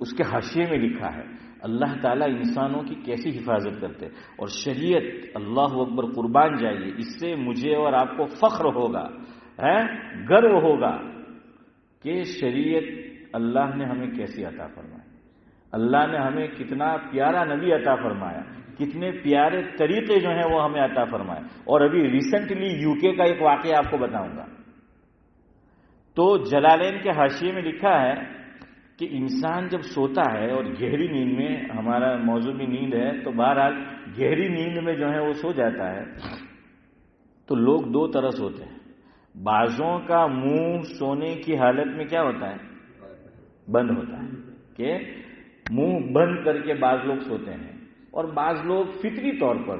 اس کے حاشیے میں لکھا ہے اللہ تعالیٰ انسانوں کی کیسی حفاظت کرتے، اور شریعت، اللہ اکبر، قربان جائیے، اس سے مجھے اور آپ کو فخر ہوگا، گرو ہوگا کہ شریعت اللہ نے ہمیں کیسی عطا فرمائی، اللہ نے ہمیں کتنا پیارا نبی عطا فرمایا، کتنے پیارے طریقے جو ہیں وہ ہمیں عطا فرمائے۔ اور ابھی ریسنٹلی UK کا ایک واقعہ آپ کو بتاؤں گا۔ تو جلالین کے حاشیے میں لکھا ہے کہ انسان جب سوتا ہے، اور گہری نیند میں، ہمارا موضوع بھی نیند ہے، تو بہرحال گہری نیند میں جو ہے وہ سو جاتا ہے، تو لوگ دو طرح سوتے ہیں۔ بعضوں کا منہ سونے کی حالت میں کیا ہوتا ہے؟ بند ہوتا ہے، کہ منہ بند کر کے بعض لوگ سوتے ہیں، اور بعض لوگ فطری طور پر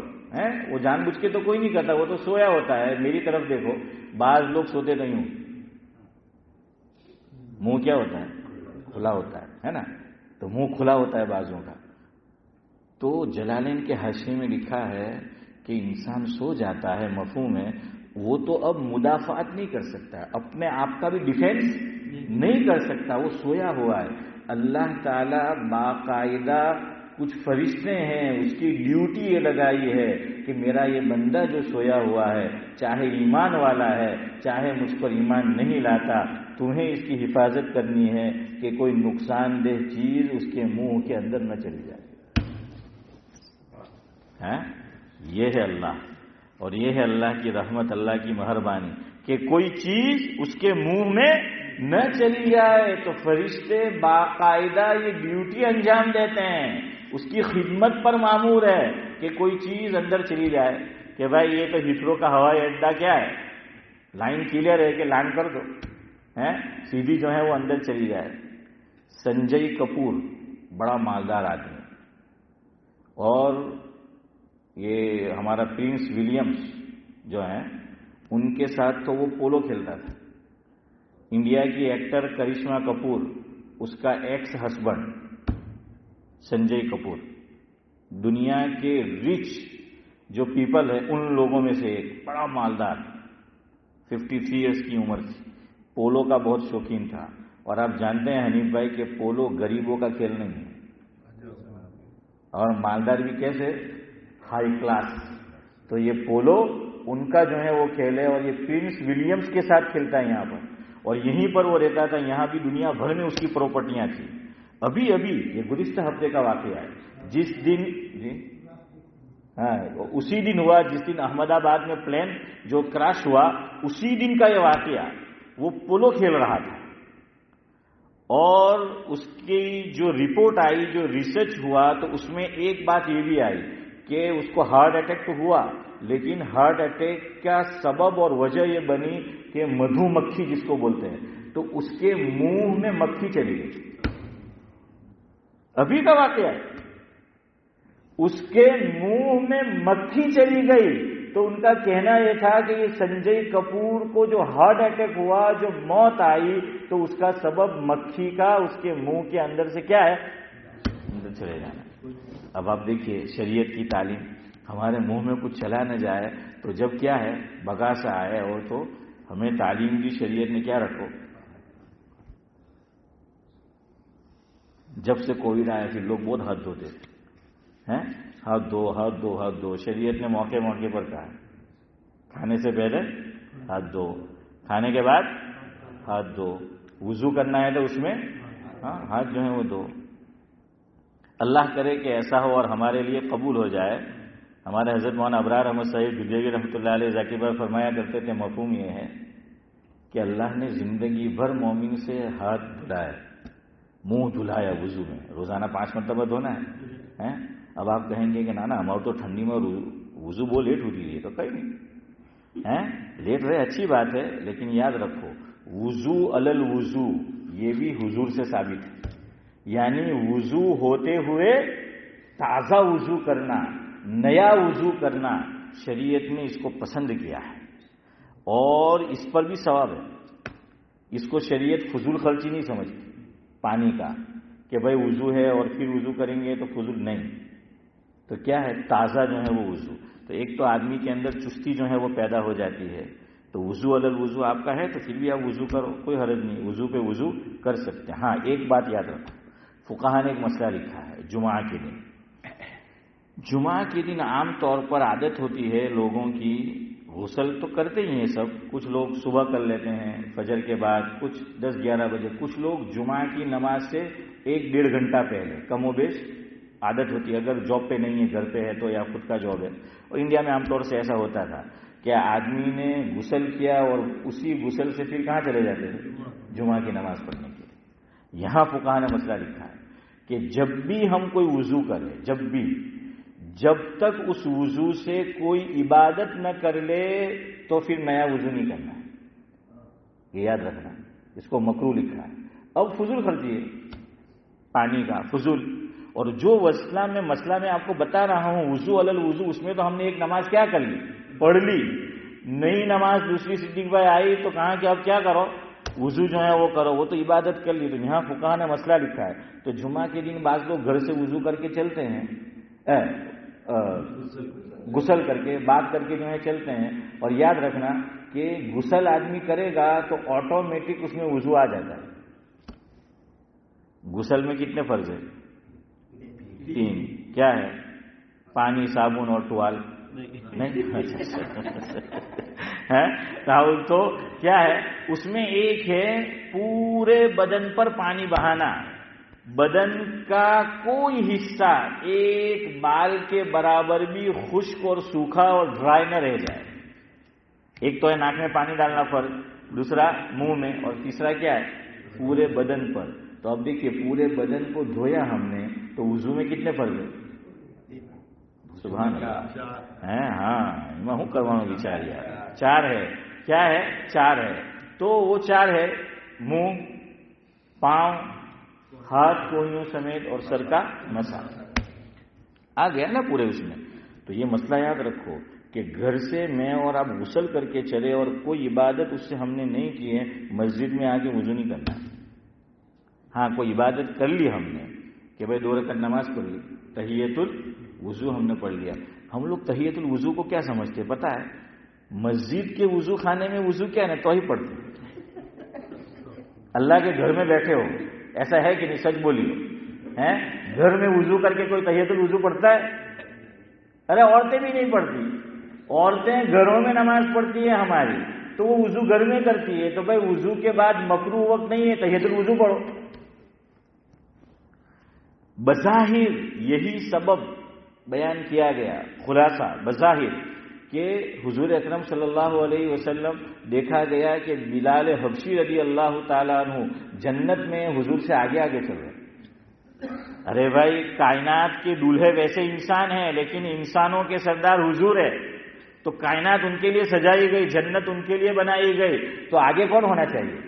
وہ جان بوجھ کے تو کوئی نہیں کرتا، وہ تو سویا ہوتا ہے۔ میری طرف دیکھو، بعض لوگ سوتے نہیں ہوں، منہ کیا ہوتا ہے؟ کھلا ہوتا ہے نا، تو منہ کھلا ہوتا ہے بعضوں کا۔ تو جلالین کے حاشیے میں لکھا ہے کہ انسان سو جاتا ہے، مفہوم ہے وہ تو اب مدافعت نہیں کر سکتا، اپنے آپ کا بھی ڈیفینس نہیں کر سکتا، وہ سویا ہوا ہے۔ اللہ تعالیٰ باقاعدہ کچھ فرشتے ہیں، اس کی ڈیوٹی یہ لگائی ہے کہ میرا یہ بندہ جو سویا ہوا ہے، چاہے ایمان والا ہے چاہے مجھ پر ایمان نہیں لاتا، تمہیں اس کی حفاظت کرنی ہے کہ کوئی نقصان دہ چیز اس کے منہ کے اندر نہ چلی جائے۔ یہ ہے اللہ، اور یہ ہے اللہ کی رحمت، اللہ کی مہربانی کہ کوئی چیز اس کے منہ میں نہ چلی جائے، تو فرشتے باقاعدہ یہ ڈیوٹی انجام دیتے ہیں، اس کی خدمت پر مامور ہے کہ کوئی چیز اندر چلی جائے، کہ بھائی یہ تو ہیتھرو کا ہوائی اڈا کیا ہے، لائن کلیئر ہے کہ لینڈ کر دو، سیدھی جو ہے وہ اندر چلی جائے۔ سنجے کپور بڑا مالدار آدمی، اور یہ ہمارا پرنس ولیمز جو ہیں ان کے ساتھ تو وہ پولو کھیلتا تھا۔ انڈیا کی ایکٹر کرشمہ کپور، اس کا ایکس ہسبینڈ سنجے کپور، دنیا کے رچ جو پیپل ہے ان لوگوں میں سے ایک، بڑا مالدار، 53 ایئرس کی عمر تھی، پولو کا بہت شوقین تھا۔ اور آپ جانتے ہیں حنیف بھائی کہ پولو غریبوں کا کھیل نہیں ہے، اور مالدار بھی کیسے؟ High class. تو یہ پولو ان کا جو ہے وہ کھیل ہے، اور یہ پرنس ولیمز کے ساتھ کھیلتا ہے یہاں پر، اور یہیں پر وہ رہتا تھا، یہاں بھی دنیا بھر میں اس کی پراپرٹیاں تھیں۔ ابھی یہ گزشتہ ہفتے کا واقعہ ہے، جس دن اسی دن ہوا جس دن احمد آباد میں پلین جو کراش ہوا، اسی دن کا یہ واقعہ، وہ پولو کھیل رہا تھا، اور اس کی جو رپورٹ آئی، جو ریسرچ ہوا، تو اس میں ایک بات یہ بھی آئی کہ اس کو ہارٹ اٹیک تو ہوا، لیکن ہارٹ اٹیک کا سبب اور وجہ یہ بنی کہ مدھو مکھی جس کو بولتے ہیں، تو اس کے منہ میں مکھی چلی گئی۔ ابھی کا واقعہ ہے، اس کے منہ میں مکھی چلی گئی۔ تو ان کا کہنا یہ تھا کہ یہ سنجے کپور کو جو ہارٹ اٹیک ہوا، جو موت آئی، تو اس کا سبب مکھی کا اس کے منہ کے اندر سے کیا ہے؟ اندر چلے جانا۔ اب آپ دیکھیے شریعت کی تعلیم، ہمارے منہ میں کچھ چلا نہ جائے تو جب کیا ہے بگاسا آئے، اور تو ہمیں تعلیم کی شریعت نے کیا رکھو، جب سے کووڈ آیا پھر لوگ بہت ہاتھ دھوتے ہیں، ہاتھ دو ہاتھ دو ہاتھ دو، شریعت نے موقع موقع پر کہا کھانے سے پہلے ہاتھ دو، کھانے کے بعد ہاتھ دو، وضو کرنا ہے تو اس میں ہاتھ جو ہے وہ دو۔ اللہ کرے کہ ایسا ہو اور ہمارے لیے قبول ہو جائے۔ ہمارے حضرت مولانا ابرار احمد صاحب دہلوی رحمۃ اللہ علیہ ذاکر بھائی فرمایا کرتے تھے، مفہوم یہ ہے کہ اللہ نے زندگی بھر مومن سے ہاتھ دھلائے، منہ دھلایا وضو میں، روزانہ 5 مرتبہ دھونا ہے۔ اب آپ کہیں گے کہ نانا ہمارے تو ٹھنڈی میں وضو بہت لیٹ ہوتی ہے، تو کہیں نہیں لیٹ رہے اچھی بات ہے، لیکن یاد رکھو وضو علل وضو یہ بھی حضور سے ثابت ہے، یعنی وضو ہوتے ہوئے تازہ وضو کرنا، نیا وضو کرنا، شریعت نے اس کو پسند کیا ہے، اور اس پر بھی ثواب ہے۔ اس کو شریعت فضول خرچی نہیں سمجھتی پانی کا، کہ بھائی وضو ہے اور پھر وضو کریں گے تو فضول نہیں، تو کیا ہے تازہ جو ہے وہ وضو۔ تو ایک تو آدمی کے اندر چستی جو ہے وہ پیدا ہو جاتی ہے، تو وضو علل وضو آپ کا ہے تو پھر بھی آپ وضو کرو، کوئی حرج نہیں، وضو پہ وضو کر سکتے ہیں۔ ہاں ایک بات یاد رکھو، فقہا نے ایک مسئلہ لکھا ہے جمعہ کے دن. جمعہ کے دن عام طور پر عادت ہوتی ہے لوگوں کی، غسل تو کرتے ہی ہیں سب، کچھ لوگ صبح کر لیتے ہیں فجر کے بعد، کچھ 10-11 بجے، کچھ لوگ جمعہ کی نماز سے 1-1.5 گھنٹہ پہلے، کم و بیش عادت ہوتی ہے، اگر جاب پہ نہیں ہے گھر پہ ہے تو یا خود کا جاب ہے. اور انڈیا میں عام طور سے ایسا ہوتا تھا کہ آدمی نے غسل کیا اور اسی غسل سے پھر کہاں چلے جاتے تھے؟ جمعہ کی نماز پڑھنے کے لیے. یہاں فقہا نے مسئلہ لکھا ہے کہ جب بھی ہم کوئی وضو کرے، جب تک اس وضو سے کوئی عبادت نہ کر لے تو پھر نیا وضو نہیں کرنا ہے. یہ یاد رکھنا، اس کو مکروہ لکھا ہے. اب فضول خرچی ہے پانی کا، فضول. اور جو مسئلہ میں آپ کو بتا رہا ہوں وضو علی الوضو، اس میں تو ہم نے ایک نماز کیا کر لی؟ پڑھ لی. نئی نماز دوسری سٹنگ پہ آئی تو کہا کہ اب کیا کرو؟ وضو جو ہے وہ کرو، وہ تو عبادت کر لی. تو یہاں فقہا نے مسئلہ لکھا ہے. تو جمعہ کے دن بعض لوگ گھر سے وضو کر کے چلتے ہیں، غسل کر کے بات کر کے جو ہے چلتے ہیں. اور یاد رکھنا کہ غسل آدمی کرے گا تو آٹومیٹک اس میں وضو آ جاتا ہے. غسل میں کتنے فرض ہے؟ 3. کیا ہے؟ پانی، صابن اور ٹوال. نہیں راہل تو کیا ہے اس میں؟ ایک ہے پورے بدن پر پانی بہانا، بدن کا کوئی حصہ ایک بال کے برابر بھی خشک اور سوکھا اور ڈرائی نہ رہ جائے. ایک تو ہے ناک میں پانی ڈالنا فرض، دوسرا منہ میں، اور تیسرا کیا ہے؟ پورے بدن پر. تو اب دیکھیے پورے بدن کو دھویا ہم نے تو وضو میں کتنے فرض ہے؟ سبحان اللہ. ہاں میں ہوں کرواؤں بچار یار. 4 ہے. کیا ہے؟ 4 ہے. تو وہ 4 ہے منہ، پاؤں، ہاتھ کوہنیوں سمیت اور سر کا مسا. آ گیا نا پورے اس میں. تو یہ مسئلہ یاد رکھو کہ گھر سے میں اور آپ غسل کر کے چلے اور کوئی عبادت اس سے ہم نے نہیں کی ہے، مسجد میں آ کے وضو نہیں کرنا. ہاں کوئی عبادت کر لی ہم نے کہ بھائی 2 رکعت نماز پڑھ لی، تحیۃ الوضو ہم نے پڑھ لیا. ہم لوگ تحیۃ الوضو کو کیا سمجھتے پتہ ہے؟ مسجد کے وضو خانے میں وضو کیا ہے تو ہی پڑھتے. اللہ کے گھر میں بیٹھے ہو، ایسا ہے کہ نہیں؟ سچ بولیے. گھر میں وضو کر کے کوئی تحیۃ الوضو پڑھتا ہے؟ ارے عورتیں بھی نہیں پڑھتی. عورتیں گھروں میں نماز پڑھتی ہے ہماری، تو وہ وضو گھر میں کرتی ہے. تو بھائی وضو کے بعد مکروہ وقت نہیں ہے، تحیۃ الوضو پڑھو. بظاہر یہی سبب بیان کیا گیا، خلاصہ بظاہر کہ حضور اکرم صلی اللہ علیہ وسلم دیکھا گیا کہ بلال حبشی رضی اللہ تعالیٰ عنہ جنت میں حضور سے آگے آگے چل رہے. ارے بھائی کائنات کے دولہے ویسے انسان ہیں لیکن انسانوں کے سردار حضور ہے، تو کائنات ان کے لیے سجائی گئی، جنت ان کے لیے بنائی گئی، تو آگے کون ہونا چاہیے؟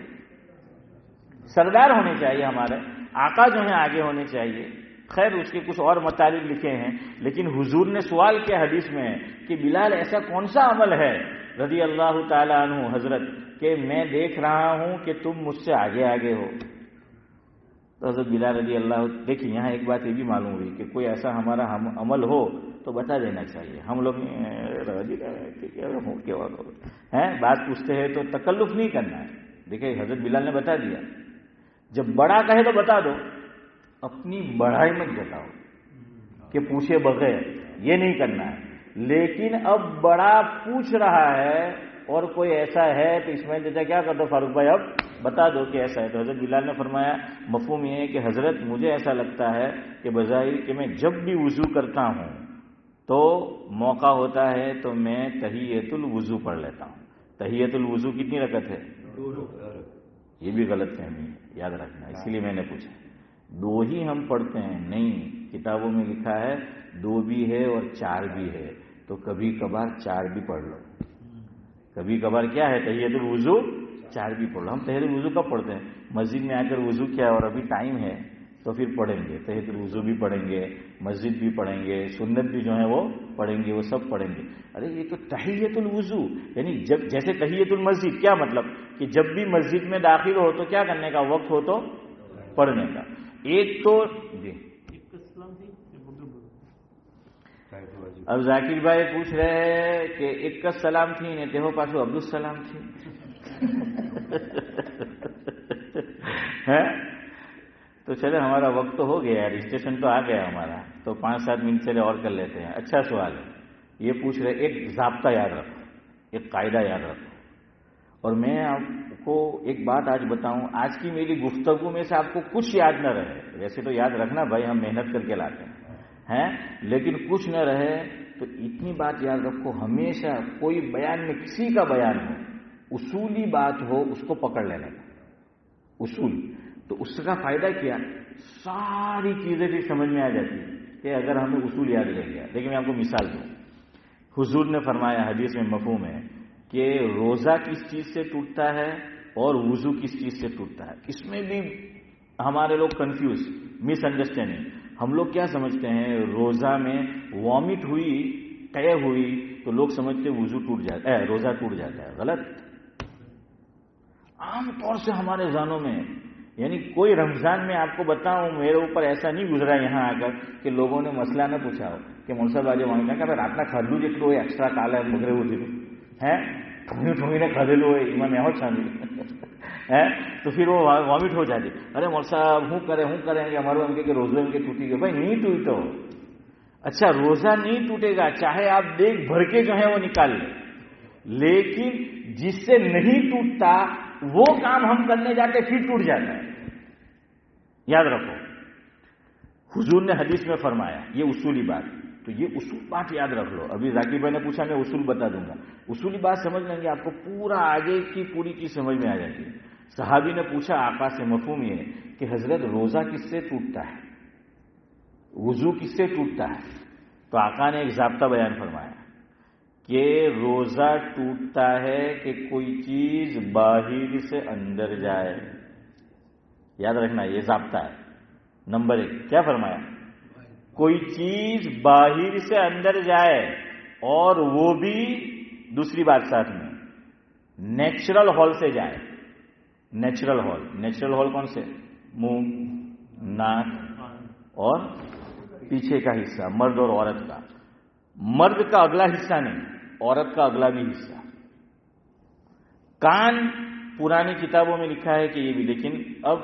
سردار ہونے چاہیے، ہمارے آقا جو ہیں آگے ہونے چاہیے. خیر اس کے کچھ اور مطالب لکھے ہیں، لیکن حضور نے سوال کیا حدیث میں کہ بلال ایسا کون سا عمل ہے رضی اللہ تعالیٰ عنہ حضرت کہ میں دیکھ رہا ہوں کہ تم مجھ سے آگے آگے ہو. تو حضرت بلال رضی اللہ، دیکھیں یہاں ایک بات یہ بھی معلوم ہوئی کہ کوئی ایسا ہمارا عمل ہو تو بتا دینا چاہیے. ہم لوگ بات پوچھتے ہیں تو تکلف نہیں کرنا ہے. دیکھیں حضرت بلال نے بتا دیا، جب بڑا کہے تو بتا دو، اپنی بڑائی مت جتاؤ کہ پوچھے بغیر، یہ نہیں کرنا ہے. لیکن اب بڑا پوچھ رہا ہے اور کوئی ایسا ہے تو اس میں کیا کر دو فاروق بھائی اب بتا دو کہ ایسا ہے. تو حضرت بلال نے فرمایا مفہوم یہ ہے کہ حضرت مجھے ایسا لگتا ہے کہ بظاہر کہ میں جب بھی وضو کرتا ہوں تو موقع ہوتا ہے تو میں تحیۃ الوضو پڑھ لیتا ہوں. تحیۃ الوضو کتنی رکعت ہے؟ 2. یہ بھی غلط فہمی ہے، یاد رکھنا، اسی لیے میں نے پوچھا. 2 ہی ہم پڑھتے ہیں، نہیں کتابوں میں لکھا ہے 2 بھی ہے اور 4 بھی ہے. تو کبھی کبھار 4 بھی پڑھ لو. کبھی کبھار کیا ہے تحیۃ الوضو 4 بھی پڑھ لو. ہم تحیۃ الوضو کب پڑھتے ہیں؟ مسجد میں آ کر وضو کیا اور ابھی ٹائم ہے تو پھر پڑھیں گے. تحیۃ الوضو بھی پڑھیں گے، مسجد بھی پڑھیں گے، سنت بھی جو ہے وہ پڑھیں گے، وہ سب پڑھیں گے. ارے یہ تو تحیۃ الوضو یعنی جب جیسے تحیۃ المسجد، کیا مطلب کہ جب بھی مسجد میں داخل ہو تو کیا کرنے کا، وقت ہو تو پڑھنے کا. ایک تو جی اب ذاکر بھائی پوچھ رہے ہیں کہ ایک کا سلام تھی نے تہو پاسو عبد السلام تھی. تو چلے ہمارا وقت تو ہو گیا یار، اسٹیشن تو آ گیا ہمارا، تو 5-7 منٹ چلے اور کر لیتے ہیں. اچھا سوال ہے. یہ پوچھ رہے ایک ضابطہ یاد رکھو، ایک قاعدہ یاد رکھو. اور میں آپ کو ایک بات آج بتاؤں، آج کی میری گفتگو میں سے آپ کو کچھ یاد نہ رہے، ویسے تو یاد رکھنا بھائی، ہم محنت کر کے لاتے ہیں، لیکن کچھ نہ رہے تو اتنی بات یاد رکھو، ہمیشہ کوئی بیان میں کسی کا بیان ہو، اصولی بات ہو، اس کو پکڑ لینا. اصول تو اس کا فائدہ کیا، ساری چیزیں بھی سمجھ میں آ جاتی کہ اگر ہمیں اصول یاد رہ گیا. لیکن میں آپ کو مثال دوں. حضور نے فرمایا، حدیث میں مفہوم ہے کہ روزہ کس چیز سے ٹوٹتا ہے اور وضو کس چیز سے ٹوٹتا ہے. اس میں بھی ہمارے لوگ کنفیوز، مس انڈرسٹینڈنگ. ہم لوگ کیا سمجھتے ہیں، روزہ میں وامٹ ہوئی، قے ہوئی تو لوگ سمجھتے وضو ٹوٹ جاتا ہے، روزہ ٹوٹ جاتا ہے. غلط. عام طور سے ہمارے ذہنوں میں، یعنی کوئی رمضان میں آپ کو بتاؤں میرے اوپر ایسا نہیں گزرا یہاں آ کر کہ لوگوں نے مسئلہ نہ پوچھا ہو کہ مولسا باجی وہاں کہ رات کھدلو جتلو ایکسٹرا کالا بگڑے ہوتی ٹھونی ٹھونی کھدلو ایمان میں ہے تو پھر وہ وامٹ ہو جاتی. ارے مولسا ہوں کریں گے ہمارے ان کے روزے ان کے ٹوٹی گئے. بھائی نہیں ٹوٹو. اچھا روزہ نہیں ٹوٹے گا چاہے آپ دیکھ بھر کے جو ہے وہ نکال لیں، لیکن جس سے نہیں ٹوٹتا وہ کام ہم کرنے جاتے پھر ٹوٹ جاتا ہے. یاد رکھو، حضور نے حدیث میں فرمایا، یہ اصولی بات. تو یہ اصول بات یاد رکھ لو. ابھی ذاکر بھائی نے پوچھا، میں اصول بتا دوں گا. اصولی بات سمجھ لیں گے آپ کو پورا آگے کی پوری چیز سمجھ میں آ جاتی ہے. صحابی نے پوچھا آقا سے، مفہوم یہ کہ حضرت روزہ کس سے ٹوٹتا ہے، وضو کس سے ٹوٹتا ہے؟ تو آقا نے ایک ضابطہ بیان فرمایا کہ روزہ ٹوٹتا ہے کہ کوئی چیز باہر سے اندر جائے. یاد رکھنا یہ ضابطہ ہے. نمبر 1 کیا فرمایا؟ کوئی چیز باہر سے اندر جائے، اور وہ بھی دوسری بات ساتھ میں نیچرل ہال سے جائے. نیچرل ہال کون سے؟ منہ، ناک اور پیچھے کا حصہ، مرد اور عورت کا. مرد کا اگلا حصہ نہیں، عورت کا اگلا بھی حصہ. کان پرانی کتابوں میں لکھا ہے کہ یہ بھی، لیکن اب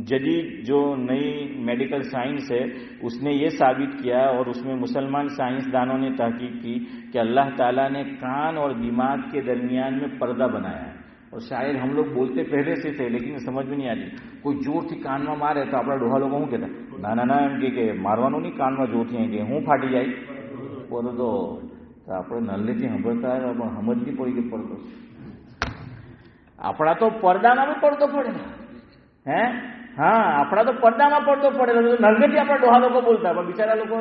جدید جو نئی میڈیکل سائنس ہے اس نے یہ ثابت کیا، اور اس میں مسلمان سائنسدانوں نے تحقیق کی کہ اللہ تعالیٰ نے کان اور دماغ کے درمیان میں پردہ بنایا ہے. اور شاید ہم لوگ بولتے پہلے سے تھے لیکن سمجھ میں نہیں آتی. کوئی جوڑ تھی کان میں مارے تو اپنا ڈوہا لوگ ہوں کہتا نا એમ કે મારવાનું નહીં, કાનમાં જોથી કે હું ફાટી જાય બોલો તો આપણે નલ્લેથી સાંભળતા આવ્યા પણ સમજ નહીં પડી કે પડતો આપણા તો પડદામાં બી પડતો પડે હે. હા આપણા તો પડદામાં પડતો પડે, નલ્લેથી આપણા ડોહા લોકો બોલતા, પણ બિચારા લોકો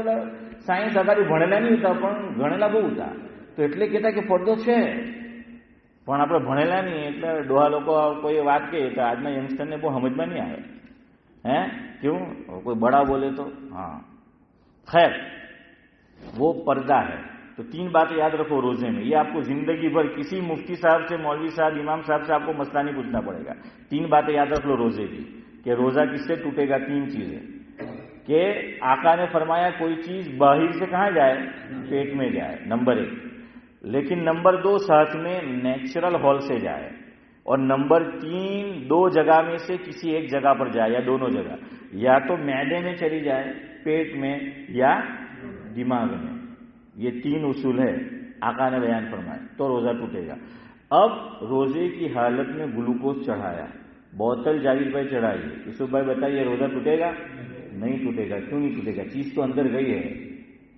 સાયન્સ અગાડી ભણેલા નહીં હતા પણ ગણેલા બહુ હતા. તો એટલે કહેતા કે પડદો છે, પણ આપણે ભણેલા નહીં એટલે ડોહા લોકો કોઈ વાત કહે તો આજના યંગસ્ટરને બહુ સમજમાં નહીં આવે. ہیں کیوں؟ کوئی بڑا بولے تو ہاں. خیر وہ پردہ ہے. تو 3 باتیں یاد رکھو روزے میں. یہ آپ کو زندگی بھر کسی مفتی صاحب سے، مولوی صاحب، امام صاحب سے آپ کو مسئلہ نہیں پوچھنا پڑے گا. 3 باتیں یاد رکھ لو روزے کی کہ روزہ کس سے ٹوٹے گا. 3 چیزیں کہ آقا نے فرمایا کوئی چیز باہر سے کہاں جائے، پیٹ میں جائے، نمبر 1. لیکن نمبر 2 ساتھ میں نیچرل ہال سے جائے، اور نمبر 3 2 جگہ میں سے کسی ایک جگہ پر جائے یا دونوں جگہ، یا تو معدے میں چلی جائے، پیٹ میں، یا دماغ میں. یہ 3 اصول ہے آقا نے بیان فرمایا تو روزہ ٹوٹے گا. اب روزے کی حالت میں گلوکوز چڑھایا، بوتل جاوید بھائی چڑھائی، یوسف بھائی بتائیے روزہ ٹوٹے گا؟ نہیں ٹوٹے گا. کیوں نہیں ٹوٹے گا؟ چیز تو اندر گئی ہے،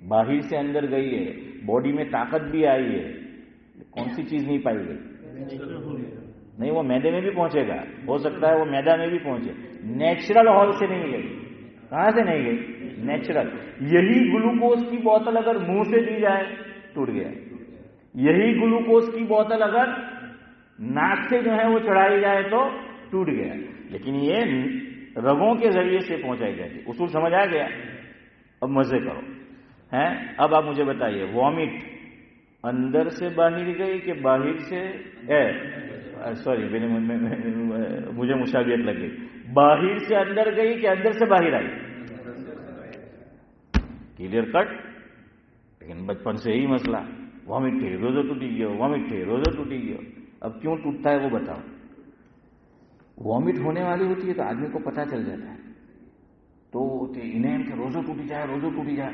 باہر سے اندر گئی ہے، باڈی میں طاقت بھی آئی ہے. کون سی چیز نہیں پائی گئی؟ نہیں، وہ میدے میں بھی پہنچے گا، ہو سکتا ہے وہ میدا میں بھی پہنچے. نیچرل ہال سے نہیں گئی. کہاں سے نہیں گئی؟ نیچرل. یہی گلوکوز کی بوتل اگر منہ سے دی جائے ٹوٹ گیا. یہی گلوکوز کی بوتل اگر ناک سے جو ہے وہ چڑھائی جائے تو ٹوٹ گیا. لیکن یہ رگوں کے ذریعے سے پہنچائی جاتی. اصول سمجھ آ گیا؟ اب مزے کرو ہیں. اب آپ مجھے بتائیے وامٹ اندر سے باہر گئی کہ باہر سے سوری مجھے مشابہت لگ گئی، باہر سے اندر گئی کہ اندر سے باہر آئی؟ Clear cut. لیکن بچپن سے یہی مسئلہ، وامٹ تھے روزہ ٹوٹی گیا، وامٹ تھے روزہ ٹوٹی گیا. اب کیوں ٹوٹتا ہے وہ بتاؤ. وامٹ ہونے والی ہوتی ہے تو آدمی کو پتہ چل جاتا ہے તો એને એમ કે રોજો તૂટી જાય,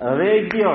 હવે ગયો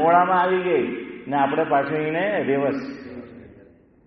મોડામાં આવી ગઈ ને આપણે પાછું એને રિવર્સ,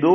2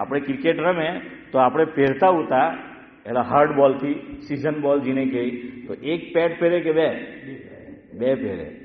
આપણે ક્રિકેટ રમે તો આપણે પહેરતા હતા એટલે હાર્ડ બોલથી સીઝન બોલ જીને કહી તો એક પેડ પહેરે કે બે પહેરે,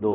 2.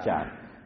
4.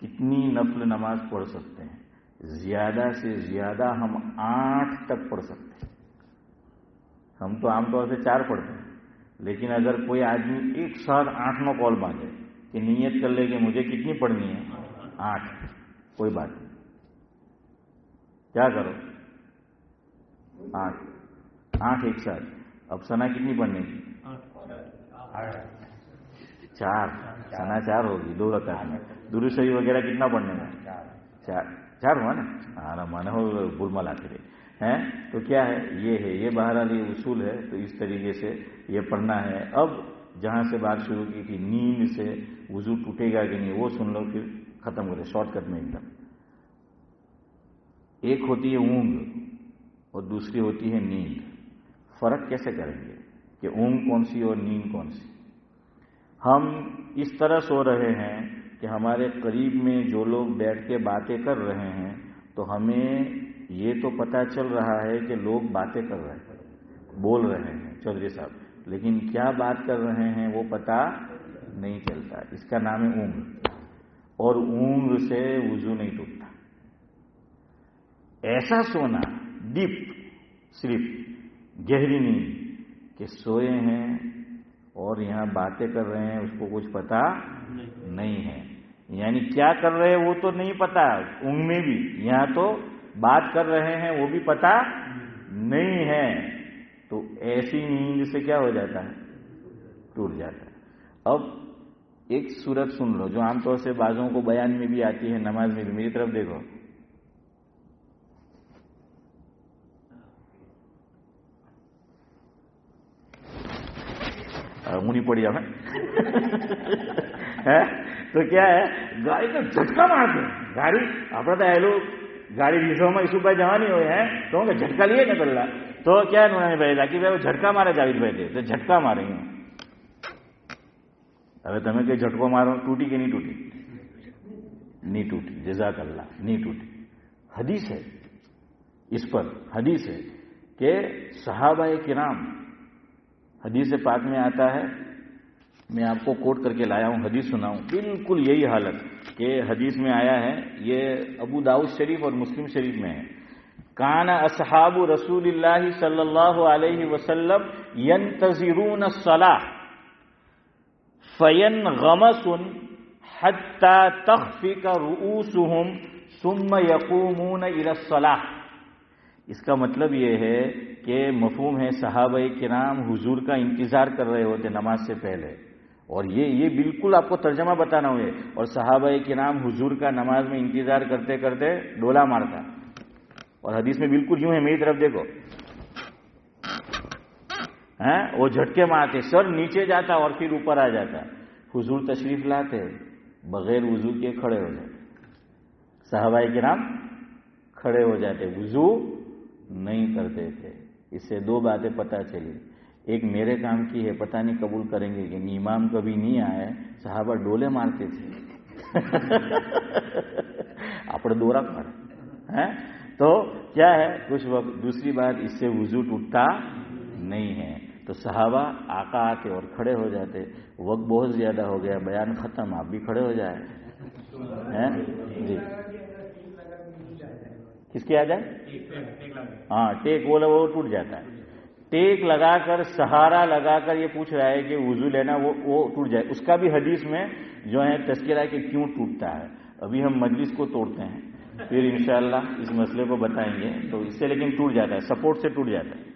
کتنی نفل نماز پڑھ سکتے ہیں؟ زیادہ سے زیادہ ہم 8 تک پڑھ سکتے ہیں. ہم تو عام طور سے 4 پڑھتے ہیں، لیکن اگر کوئی آدمی ایک ساتھ 8-9 قول مانگے کہ نیت کر لے کہ مجھے کتنی پڑھنی ہے؟ 8. کوئی بات نہیں، کیا کرو 8 ایک ساتھ. اب سنا کتنی پڑھنے کی؟ 4. سنا 4 ہوگی 2 رکعت میں. درود شریف وغیرہ کتنا پڑھنے میں؟ 4 ہوا نا. ہاں من ہو بول ملا کے ہیں. تو کیا ہے یہ بہرحال یہ اصول ہے. تو اس طریقے سے یہ پڑھنا ہے. اب جہاں سے بات شروع کی تھی نیند سے وضو ٹوٹے گا کہ نہیں وہ سن لو، پھر ختم کرے شارٹ کٹ میں ایک دم. ایک ہوتی ہے اونگ اور دوسری ہوتی ہے نیند. فرق کیسے کریں گے کہ اونگ کون سی اور نیند کون سی؟ ہم اس طرح سو رہے ہیں کہ ہمارے قریب میں جو لوگ بیٹھ کے باتیں کر رہے ہیں تو ہمیں یہ تو پتہ چل رہا ہے کہ لوگ باتیں کر رہے ہیں، بول رہے ہیں چودھری صاحب، لیکن کیا بات کر رہے ہیں وہ پتہ نہیں چلتا. اس کا نام ہے اونگ. اور اونگ سے وضو نہیں ٹوٹتا. ایسا سونا ڈیپ صرف گہری نیند کہ سوئے ہیں اور یہاں باتیں کر رہے ہیں اس کو کچھ پتا نہیں ہے، یعنی کیا کر رہے ہیں وہ تو نہیں پتا اونگ میں بھی، یہاں تو بات کر رہے ہیں وہ بھی پتا نہیں ہے. تو ایسی نیند سے کیا ہو جاتا ہے؟ ٹوٹ جاتا ہے. اب ایک صورت سن لو جو عام طور سے بعضوں کو بیان میں بھی آتی ہے، نماز میں بھی. میری طرف دیکھو. منی پڑی ہمیں تو کیا ہے گاڑی کا جھٹکا مارتے ہیں. گاڑی آپ گاڑی ریزو میں اسو پہ جوانی ہوئے ہیں تو جھٹکا لیے نا بلّہ تو کیا انہوں نے بھائی کہ وہ جھٹکا مارا جاوید بھائی تھے تو جھٹکا مارے ہیں. ابھی تمہیں کہ جھٹکو مارو ٹوٹی کہ نہیں ٹوٹی؟ نہیں ٹوٹی. جزاک اللہ. نہیں ٹوٹی. حدیث ہے اس پر، حدیث ہے کہ صحابہ کرام، حدیث پاک میں آتا ہے، میں آپ کو کوٹ کر کے لایا ہوں، حدیث سناؤں. بالکل یہی حالت کہ حدیث میں آیا ہے. یہ ابو داؤد شریف اور مسلم شریف میں ہے. کان اصحاب رسول اللہ صلی اللہ علیہ وسلم ینتظرون الصلاۃ فینغمس حتی تخفق رؤوسهم ثم یقومون الی الصلاۃ. اس کا مطلب یہ ہے کہ مفہوم ہے صحابہ کرام حضور کا انتظار کر رہے ہوتے نماز سے پہلے، اور یہ بالکل آپ کو ترجمہ بتانا ہوئے. اور صحابہ کرام حضور کا نماز میں انتظار کرتے کرتے ڈولا مارتا. اور حدیث میں بالکل یوں ہے، میری طرف دیکھو. وہ جھٹکے مارتے، سر نیچے جاتا اور پھر اوپر آ جاتا. حضور تشریف لاتے بغیر وضو کے کھڑے ہو جاتے. صحابہ کرام کھڑے ہو جاتے، وضو نہیں کرتے تھے. اس سے 2 باتیں پتہ چلی. ایک میرے کام کی ہے، پتہ نہیں قبول کریں گے کہ امام کبھی نہیں آئے، صحابہ ڈولے مارتے تھے اپنے دورہ پڑ. تو کیا ہے کچھ وقت. دوسری بات اس سے وضو ٹوٹتا نہیں ہے. تو صحابہ آقا آتے اور کھڑے ہو جاتے. وقت بہت زیادہ ہو گیا، بیان ختم، آپ بھی کھڑے ہو جائے. جی کس کی آ جائے؟ ہاں ٹیک وہ ٹوٹ جاتا ہے. ٹیک لگا کر سہارا لگا کر یہ پوچھ رہا ہے کہ وضو لینا وہ ٹوٹ جائے. اس کا بھی حدیث میں جو ہے تذکرہ ہے کہ کیوں ٹوٹتا ہے. ابھی ہم مجلس کو توڑتے ہیں، پھر انشاءاللہ اس مسئلے کو بتائیں گے. تو اس سے لیکن ٹوٹ جاتا ہے، سپورٹ سے ٹوٹ جاتا ہے.